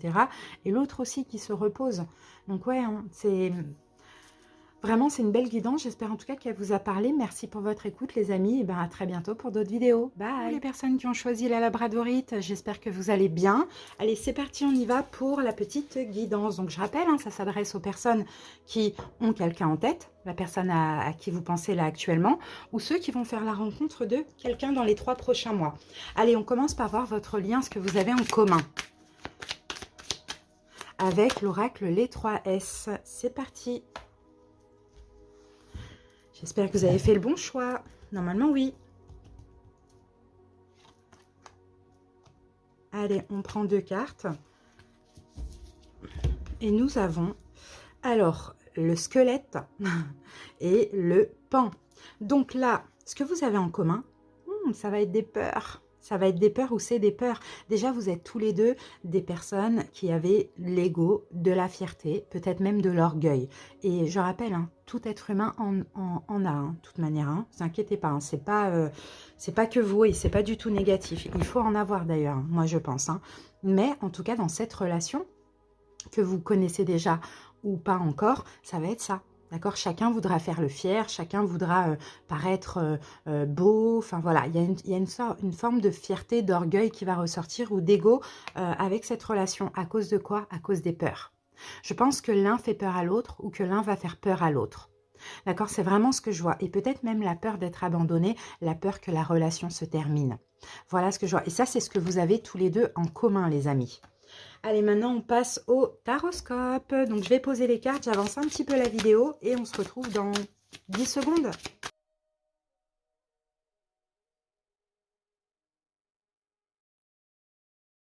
Et l'autre aussi qui se repose. Donc ouais, hein, c'est... Vraiment, c'est une belle guidance. J'espère en tout cas qu'elle vous a parlé. Merci pour votre écoute, les amis. Et ben, à très bientôt pour d'autres vidéos. Bye! Pour les personnes qui ont choisi la labradorite, j'espère que vous allez bien. Allez, c'est parti, on y va pour la petite guidance. Donc, je rappelle, hein, ça s'adresse aux personnes qui ont quelqu'un en tête, la personne à qui vous pensez là actuellement, ou ceux qui vont faire la rencontre de quelqu'un dans les 3 prochains mois. Allez, on commence par voir votre lien, ce que vous avez en commun avec l'oracle Les 3S. C'est parti! J'espère que vous avez fait le bon choix. Normalement, oui. Allez, on prend 2 cartes. Et nous avons, alors, le squelette et le pan. Donc là, ce que vous avez en commun, ça va être des peurs. Ça va être des peurs ou c'est des peurs. Déjà, vous êtes tous les deux des personnes qui avaient l'ego, de la fierté, peut-être même de l'orgueil. Et je rappelle, hein, tout être humain en a, hein, de toute manière. Hein, ne vous inquiétez pas, hein, c'est pas que vous et c'est pas du tout négatif. Il faut en avoir d'ailleurs, hein, moi je pense. Hein. Mais en tout cas, dans cette relation que vous connaissez déjà ou pas encore, ça va être ça. D'accord, chacun voudra faire le fier, chacun voudra paraître beau. Enfin voilà, il y a une forme de fierté, d'orgueil qui va ressortir ou d'ego avec cette relation. À cause de quoi? À cause des peurs. Je pense que l'un fait peur à l'autre ou que l'un va faire peur à l'autre. D'accord, c'est vraiment ce que je vois. Et peut-être même la peur d'être abandonné, la peur que la relation se termine. Voilà ce que je vois. Et ça, c'est ce que vous avez tous les deux en commun, les amis. Allez, maintenant, on passe au taroscope. Donc, je vais poser les cartes, j'avance un petit peu la vidéo et on se retrouve dans 10 secondes.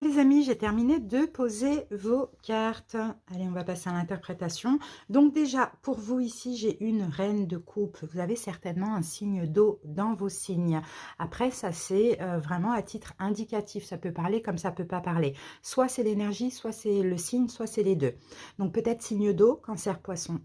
Les amis, j'ai terminé de poser vos cartes. Allez, on va passer à l'interprétation. Donc déjà, pour vous ici, j'ai une reine de coupe. Vous avez certainement un signe d'eau dans vos signes. Après, ça c'est vraiment à titre indicatif. Ça peut parler comme ça peut pas parler. Soit c'est l'énergie, soit c'est le signe, soit c'est les deux. Donc peut-être signe d'eau, cancer, poisson,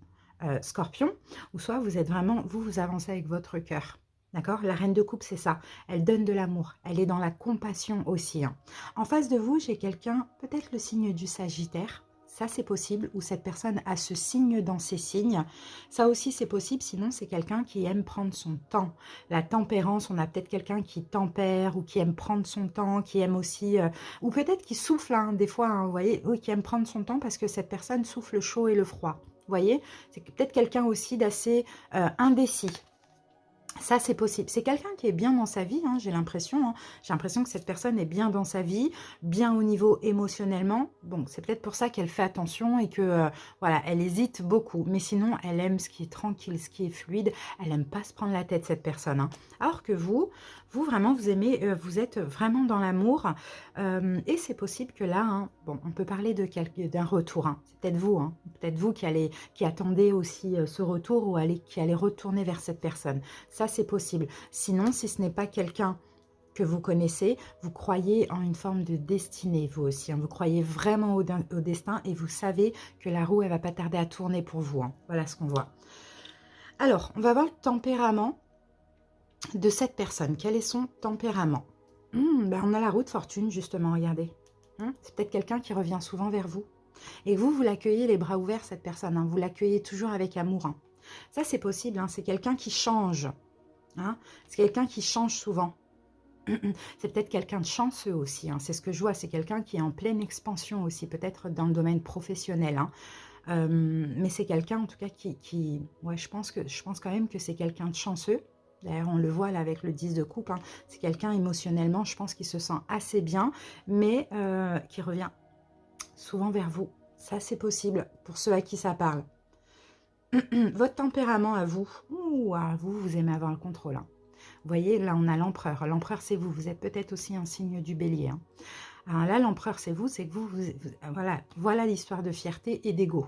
scorpion. Ou soit vous êtes vraiment, vous avancez avec votre cœur. D'accord? La reine de coupe, c'est ça. Elle donne de l'amour. Elle est dans la compassion aussi. Hein. En face de vous, j'ai quelqu'un, peut-être le signe du Sagittaire. Ça, c'est possible. Ou cette personne a ce signe dans ses signes. Ça aussi, c'est possible. Sinon, c'est quelqu'un qui aime prendre son temps. La tempérance, on a peut-être quelqu'un qui tempère ou qui aime prendre son temps, qui aime aussi... ou peut-être qui souffle, hein, des fois, hein, vous voyez, oui, qui aime prendre son temps parce que cette personne souffle le chaud et le froid. Vous voyez? C'est peut-être quelqu'un aussi d'assez indécis. Ça, c'est possible. C'est quelqu'un qui est bien dans sa vie, hein, j'ai l'impression. Hein. J'ai l'impression que cette personne est bien dans sa vie, bien au niveau émotionnellement. Bon, c'est peut-être pour ça qu'elle fait attention et que, voilà, elle hésite beaucoup. Mais sinon, elle aime ce qui est tranquille, ce qui est fluide. Elle n'aime pas se prendre la tête, cette personne. Hein. Alors que vous vraiment, vous aimez, vous êtes vraiment dans l'amour. Et c'est possible que là, hein, bon, on peut parler d'un retour. Hein. C'est peut-être vous qui attendez aussi ce retour ou qui allez retourner vers cette personne. Ça, c'est possible. Sinon, si ce n'est pas quelqu'un que vous connaissez, vous croyez en une forme de destinée, vous aussi. Hein. Vous croyez vraiment au destin et vous savez que la roue, elle va pas tarder à tourner pour vous. Hein. Voilà ce qu'on voit. Alors, on va voir le tempérament de cette personne. Quel est son tempérament? Ben on a la roue de fortune, justement, regardez. C'est peut-être quelqu'un qui revient souvent vers vous. Et vous l'accueillez les bras ouverts, cette personne. Hein. Vous l'accueillez toujours avec amour. Hein. Ça, c'est possible. Hein. C'est quelqu'un qui change. Hein. C'est quelqu'un qui change souvent. C'est peut-être quelqu'un de chanceux aussi. Hein. C'est ce que je vois. C'est quelqu'un qui est en pleine expansion aussi, peut-être dans le domaine professionnel. Hein. Mais c'est quelqu'un, en tout cas, ouais, je pense quand même que c'est quelqu'un de chanceux. D'ailleurs, on le voit là avec le 10 de coupe. Hein. C'est quelqu'un émotionnellement, je pense qu'il se sent assez bien, mais qui revient souvent vers vous. Ça, c'est possible pour ceux à qui ça parle. Votre tempérament à vous, vous aimez avoir le contrôle. Hein. Vous voyez, là, on a l'empereur. L'empereur, c'est vous. Vous êtes peut-être aussi un signe du bélier. Hein. Alors là, l'empereur, c'est vous. C'est que voilà l'histoire de fierté et d'ego.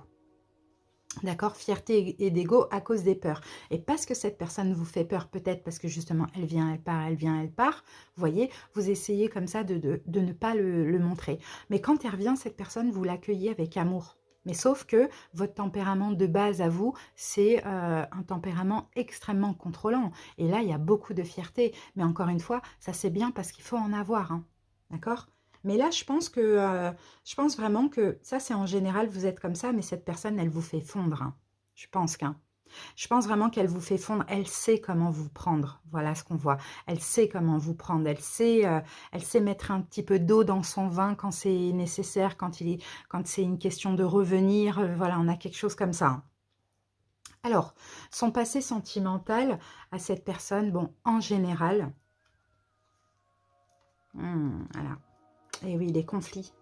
D'accord, fierté et d'ego à cause des peurs. Et parce que cette personne vous fait peur, peut-être parce que justement, elle vient, elle part, elle vient, elle part, vous voyez, vous essayez comme ça de ne pas le montrer. Mais quand elle revient, cette personne, vous l'accueillez avec amour. Mais sauf que votre tempérament de base à vous, c'est un tempérament extrêmement contrôlant. Et là, il y a beaucoup de fierté. Mais encore une fois, ça c'est bien parce qu'il faut en avoir. Hein. D'accord ? Mais là, je pense vraiment que ça, c'est en général, vous êtes comme ça, mais cette personne, elle vous fait fondre. Hein. Je pense qu'un. Je pense vraiment qu'elle vous fait fondre. Elle sait comment vous prendre. Voilà ce qu'on voit. Elle sait comment vous prendre. Elle sait mettre un petit peu d'eau dans son vin quand c'est nécessaire, quand c'est une question de revenir. Voilà, on a quelque chose comme ça. Alors, son passé sentimental à cette personne, bon, en général, voilà. Et oui, les conflits.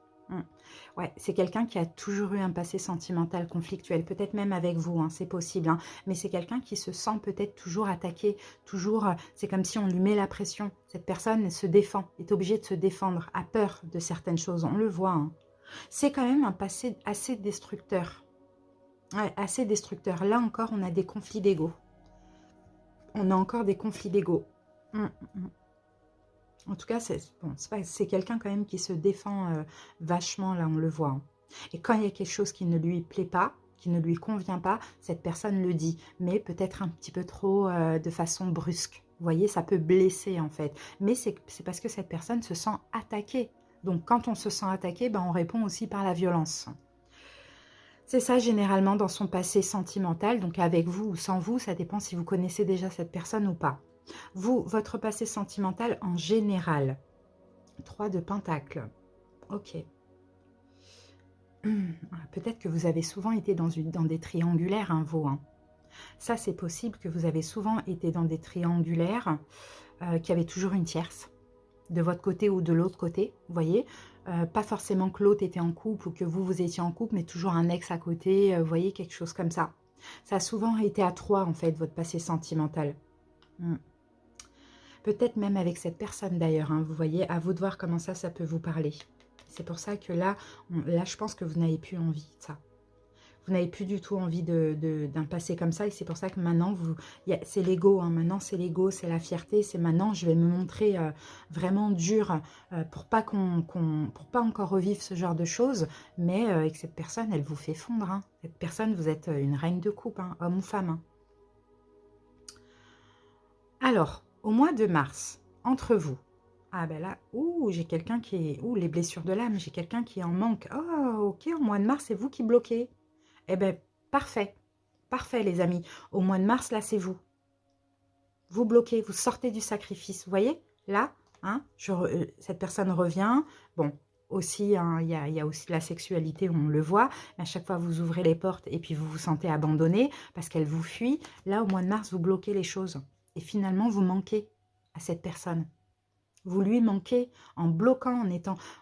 Ouais, c'est quelqu'un qui a toujours eu un passé sentimental conflictuel, peut-être même avec vous, hein, c'est possible, hein, mais c'est quelqu'un qui se sent peut-être toujours attaqué, toujours, c'est comme si on lui met la pression. Cette personne se défend, est obligée de se défendre, a peur de certaines choses, on le voit. Hein. C'est quand même un passé assez destructeur. Ouais, assez destructeur. Là encore, on a des conflits d'ego. On a encore des conflits d'ego. En tout cas, c'est bon, c'est quelqu'un quand même qui se défend vachement, là, on le voit. Hein. Et quand il y a quelque chose qui ne lui plaît pas, qui ne lui convient pas, cette personne le dit, mais peut-être un petit peu trop de façon brusque. Vous voyez, ça peut blesser en fait. Mais c'est parce que cette personne se sent attaquée. Donc quand on se sent attaqué, ben, on répond aussi par la violence. C'est ça généralement dans son passé sentimental, donc avec vous ou sans vous, ça dépend si vous connaissez déjà cette personne ou pas. Vous, votre passé sentimental en général. 3 de Pentacle. Ok. Peut-être que vous avez souvent été dans des triangulaires, hein, vous. Hein. Ça, c'est possible que vous avez souvent été dans des triangulaires qui avaient toujours une tierce, de votre côté ou de l'autre côté, vous voyez. Pas forcément que l'autre était en couple ou que vous étiez en couple, mais toujours un ex à côté, vous voyez, quelque chose comme ça. Ça a souvent été à 3, en fait, votre passé sentimental. Peut-être même avec cette personne d'ailleurs, hein, vous voyez, à vous de voir comment ça peut vous parler. C'est pour ça que là, je pense que vous n'avez plus envie de ça. Vous n'avez plus du tout envie d'un passé comme ça et c'est pour ça que maintenant, c'est l'ego. Hein, maintenant, c'est l'ego, c'est la fierté. C'est maintenant, je vais me montrer vraiment dur pour pas encore revivre ce genre de choses. Mais avec cette personne, elle vous fait fondre. Hein. Cette personne, vous êtes une reine de coupe, hein, homme ou femme. Hein. Alors, au mois de mars, entre vous, ah ben là, j'ai quelqu'un qui est... les blessures de l'âme, j'ai quelqu'un qui en manque. Oh, ok, au mois de mars, c'est vous qui bloquez. Eh ben, parfait. Parfait, les amis. Au mois de mars, là, c'est vous. Vous bloquez, vous sortez du sacrifice. Vous voyez, là, hein, cette personne revient. Bon, aussi, hein, il y a aussi la sexualité, on le voit. Mais à chaque fois, vous ouvrez les portes et puis vous vous sentez abandonné parce qu'elle vous fuit. Là, au mois de mars, vous bloquez les choses. Et finalement, vous manquez à cette personne. Vous lui manquez en bloquant,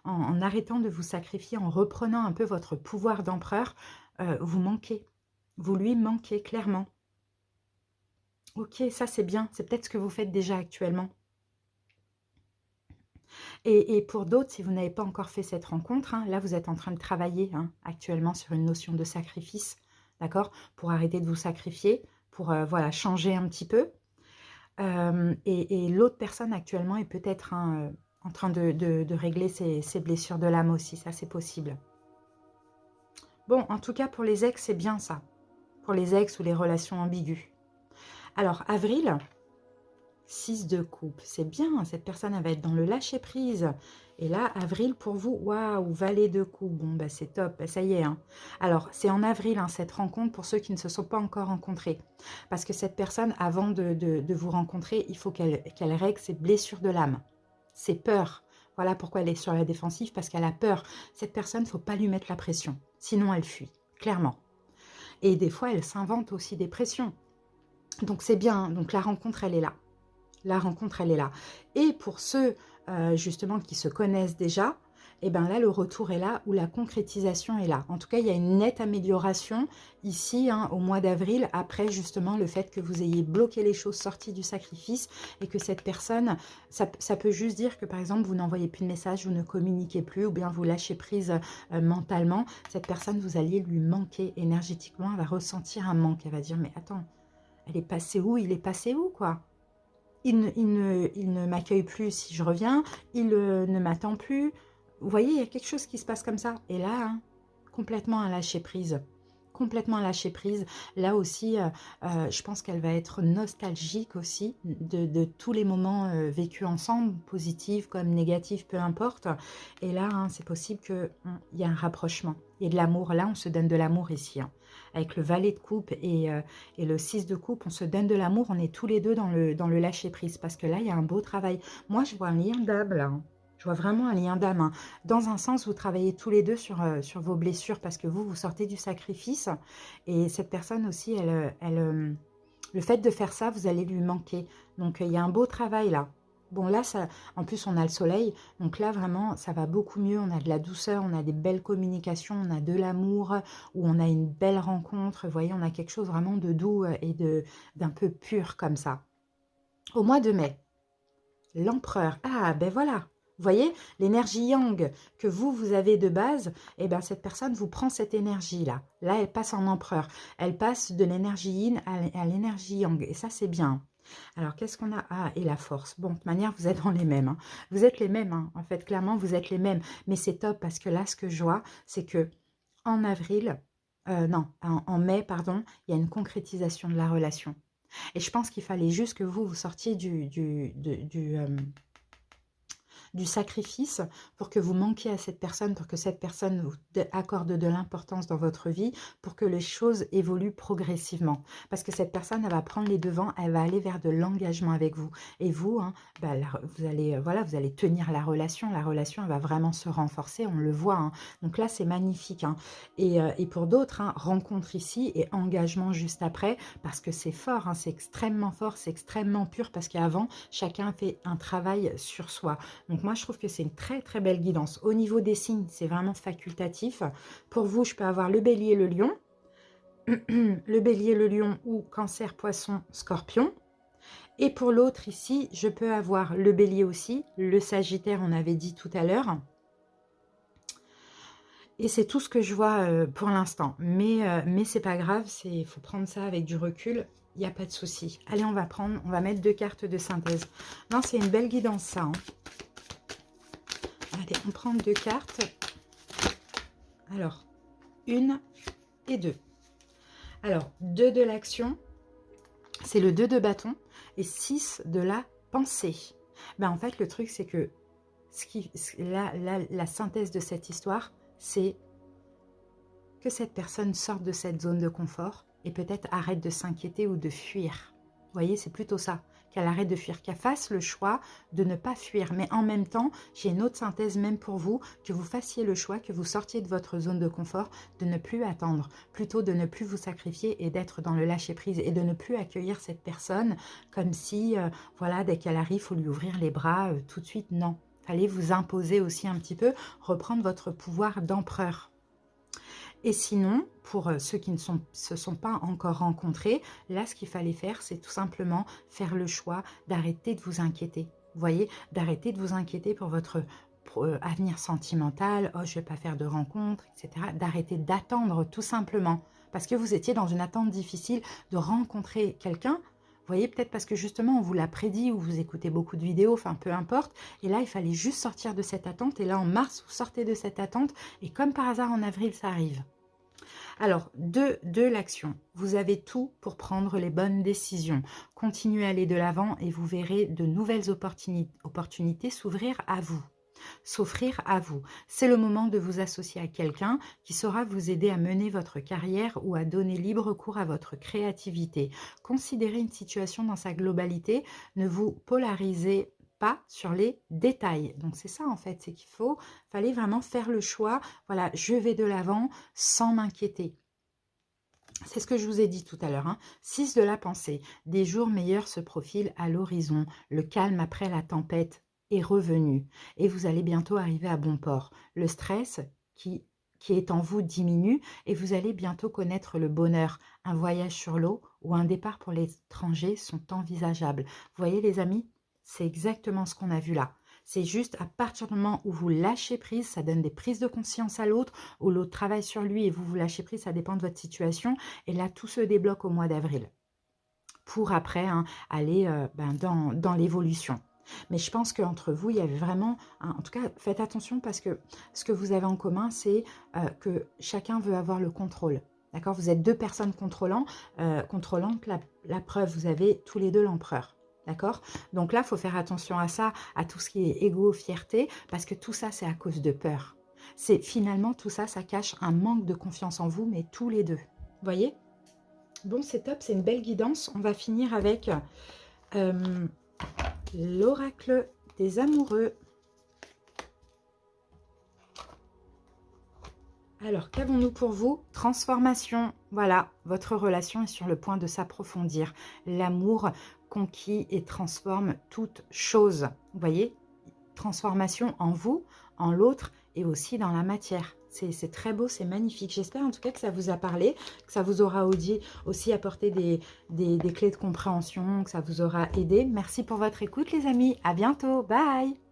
en arrêtant de vous sacrifier, en reprenant un peu votre pouvoir d'empereur. Vous manquez. Vous lui manquez clairement. Ok, ça c'est bien. C'est peut-être ce que vous faites déjà actuellement. Et pour d'autres, si vous n'avez pas encore fait cette rencontre, hein, là vous êtes en train de travailler hein, actuellement sur une notion de sacrifice, d'accord, pour arrêter de vous sacrifier, pour voilà, changer un petit peu. Et l'autre personne actuellement est peut-être en train de régler ses blessures de l'âme aussi, ça c'est possible. Bon, en tout cas pour les ex, c'est bien ça, pour les ex ou les relations ambiguës. Alors, avril, 6 de coupe, c'est bien, cette personne elle va être dans le lâcher-prise. Et là, avril pour vous, waouh, valet de coupe, bon, bah, c'est top, bah, ça y est. Hein. Alors, c'est en avril, hein, cette rencontre, pour ceux qui ne se sont pas encore rencontrés. Parce que cette personne, avant de vous rencontrer, il faut qu'elle règle ses blessures de l'âme, ses peurs. Voilà pourquoi elle est sur la défensive, parce qu'elle a peur. Cette personne, il ne faut pas lui mettre la pression, sinon elle fuit, clairement. Et des fois, elle s'invente aussi des pressions. Donc, c'est bien, donc la rencontre, elle est là. La rencontre, elle est là. Et pour ceux, justement, qui se connaissent déjà, et bien là, le retour est là, ou la concrétisation est là. En tout cas, il y a une nette amélioration ici, hein, au mois d'avril, après, justement, le fait que vous ayez bloqué les choses sorties du sacrifice, et que cette personne, ça peut juste dire que, par exemple, vous n'envoyez plus de messages, vous ne communiquez plus, ou bien vous lâchez prise mentalement. Cette personne, vous alliez lui manquer énergétiquement, elle va ressentir un manque, elle va dire, mais attends, elle est passée où? Il est passé où, quoi? Il ne m'accueille plus si je reviens, il ne m'attend plus. Vous voyez, il y a quelque chose qui se passe comme ça. Et là, hein, complètement un lâcher prise. complètement lâcher prise. Là aussi, je pense qu'elle va être nostalgique aussi de tous les moments vécus ensemble, positifs comme négatifs, peu importe. Et là, hein, c'est possible qu'il y ait un rapprochement. Et de l'amour, là, on se donne de l'amour ici. Hein. Avec le valet de coupe et le 6 de coupe, on se donne de l'amour. On est tous les deux dans le lâcher prise. Parce que là, il y a un beau travail. Moi, je vois un lien d'âme là. Hein. Je vois vraiment un lien d'âme. Hein. Dans un sens, vous travaillez tous les deux sur vos blessures parce que vous sortez du sacrifice. Et cette personne aussi, le fait de faire ça, vous allez lui manquer. Donc, il y a un beau travail là. Bon, là, ça, en plus, on a le soleil. Donc là, vraiment, ça va beaucoup mieux. On a de la douceur, on a des belles communications, on a de l'amour, ou on a une belle rencontre. Vous voyez, on a quelque chose vraiment de doux et d'un peu pur comme ça. Au mois de mai, l'empereur. Ah, ben voilà. Vous voyez, l'énergie yang que vous avez de base, eh ben cette personne vous prend cette énergie-là. Là, elle passe en empereur. Elle passe de l'énergie yin à l'énergie yang. Et ça, c'est bien. Alors, qu'est-ce qu'on a? Ah, et la force. Bon, de toute manière, vous êtes dans les mêmes. Hein. Vous êtes les mêmes. Hein. En fait, clairement, vous êtes les mêmes. Mais c'est top parce que là, ce que je vois, c'est que en avril, non, en mai, pardon, il y a une concrétisation de la relation. Et je pense qu'il fallait juste que vous sortiez du sacrifice pour que vous manquiez à cette personne, pour que cette personne vous accorde de l'importance dans votre vie, pour que les choses évoluent progressivement. Parce que cette personne, elle va prendre les devants, elle va aller vers de l'engagement avec vous. Et vous, hein, bah, vous allez tenir la relation elle va vraiment se renforcer, on le voit. Hein. Donc là, c'est magnifique. Hein. Et pour d'autres, hein, rencontre ici et engagement juste après, parce que c'est fort, hein, c'est extrêmement fort, c'est extrêmement pur, parce qu'avant, chacun fait un travail sur soi. Donc moi, je trouve que c'est une très très belle guidance. Au niveau des signes, c'est vraiment facultatif. Pour vous, je peux avoir le bélier, le lion. Le bélier, le lion ou cancer, poisson, scorpion. Et pour l'autre ici, je peux avoir le bélier aussi, le sagittaire, on avait dit tout à l'heure. Et c'est tout ce que je vois pour l'instant. Mais c'est pas grave, il faut prendre ça avec du recul. Il n'y a pas de souci. Allez, on va mettre 2 cartes de synthèse. Non, c'est une belle guidance ça. Hein. Allez, on prend 2 cartes. Alors, 1 et 2. Alors, 2 de l'action, c'est le 2 de bâton et 6 de la pensée. Ben, en fait, le truc, c'est que la synthèse de cette histoire, c'est que cette personne sorte de cette zone de confort et peut-être arrête de s'inquiéter ou de fuir. Vous voyez, c'est plutôt ça. Qu'elle arrête de fuir, qu'elle fasse le choix de ne pas fuir. Mais en même temps, j'ai une autre synthèse même pour vous, que vous fassiez le choix, que vous sortiez de votre zone de confort, de ne plus attendre, plutôt de ne plus vous sacrifier et d'être dans le lâcher-prise et de ne plus accueillir cette personne comme si, voilà, dès qu'elle arrive, il faut lui ouvrir les bras tout de suite. Non, fallait vous imposer aussi un petit peu, reprendre votre pouvoir d'empereur. Et sinon, pour ceux qui ne se sont pas encore rencontrés, là, ce qu'il fallait faire, c'est tout simplement faire le choix d'arrêter de vous inquiéter. Vous voyez, d'arrêter de vous inquiéter pour votre avenir sentimental, oh, je ne vais pas faire de rencontres, etc. D'arrêter d'attendre tout simplement. Parce que vous étiez dans une attente difficile de rencontrer quelqu'un. Vous voyez, peut-être parce que justement, on vous l'a prédit ou vous écoutez beaucoup de vidéos, enfin, peu importe. Et là, il fallait juste sortir de cette attente. Et là, en mars, vous sortez de cette attente. Et comme par hasard, en avril, ça arrive. Alors, de l'action, vous avez tout pour prendre les bonnes décisions. Continuez à aller de l'avant et vous verrez de nouvelles opportunités s'ouvrir à vous. S'offrir à vous. C'est le moment de vous associer à quelqu'un qui saura vous aider à mener votre carrière ou à donner libre cours à votre créativité. Considérez une situation dans sa globalité, ne vous polarisez pas sur les détails. Donc c'est ça en fait, c'est qu'il fallait vraiment faire le choix. Voilà, je vais de l'avant sans m'inquiéter. C'est ce que je vous ai dit tout à l'heure. Hein. 6 de la pensée. Des jours meilleurs se profilent à l'horizon. Le calme après la tempête est revenu. Et vous allez bientôt arriver à bon port. Le stress qui est en vous diminue et vous allez bientôt connaître le bonheur. Un voyage sur l'eau ou un départ pour l'étranger sont envisageables. Vous voyez les amis, c'est exactement ce qu'on a vu là. C'est juste à partir du moment où vous lâchez prise, ça donne des prises de conscience à l'autre, ou l'autre travaille sur lui et vous lâchez prise, ça dépend de votre situation. Et là, tout se débloque au mois d'avril pour après aller dans l'évolution. Mais je pense qu'entre vous, il y avait vraiment... en tout cas, faites attention parce que ce que vous avez en commun, c'est que chacun veut avoir le contrôle. D'accord? Vous êtes deux personnes contrôlantes. La preuve, vous avez tous les deux l'empereur. D'accord? Donc là, il faut faire attention à ça, à tout ce qui est ego, fierté, parce que tout ça, c'est à cause de peur. C'est finalement, tout ça, ça cache un manque de confiance en vous, mais tous les deux. Vous voyez? Bon, c'est top, c'est une belle guidance. On va finir avec l'oracle des amoureux. Alors, qu'avons-nous pour vous? Transformation. Voilà, votre relation est sur le point de s'approfondir. L'amour conquis et transforme toute chose. Vous voyez? Transformation en vous, en l'autre et aussi dans la matière. C'est très beau, c'est magnifique. J'espère en tout cas que ça vous a parlé, que ça vous aura aussi apporté des clés de compréhension, que ça vous aura aidé. Merci pour votre écoute les amis. À bientôt. Bye!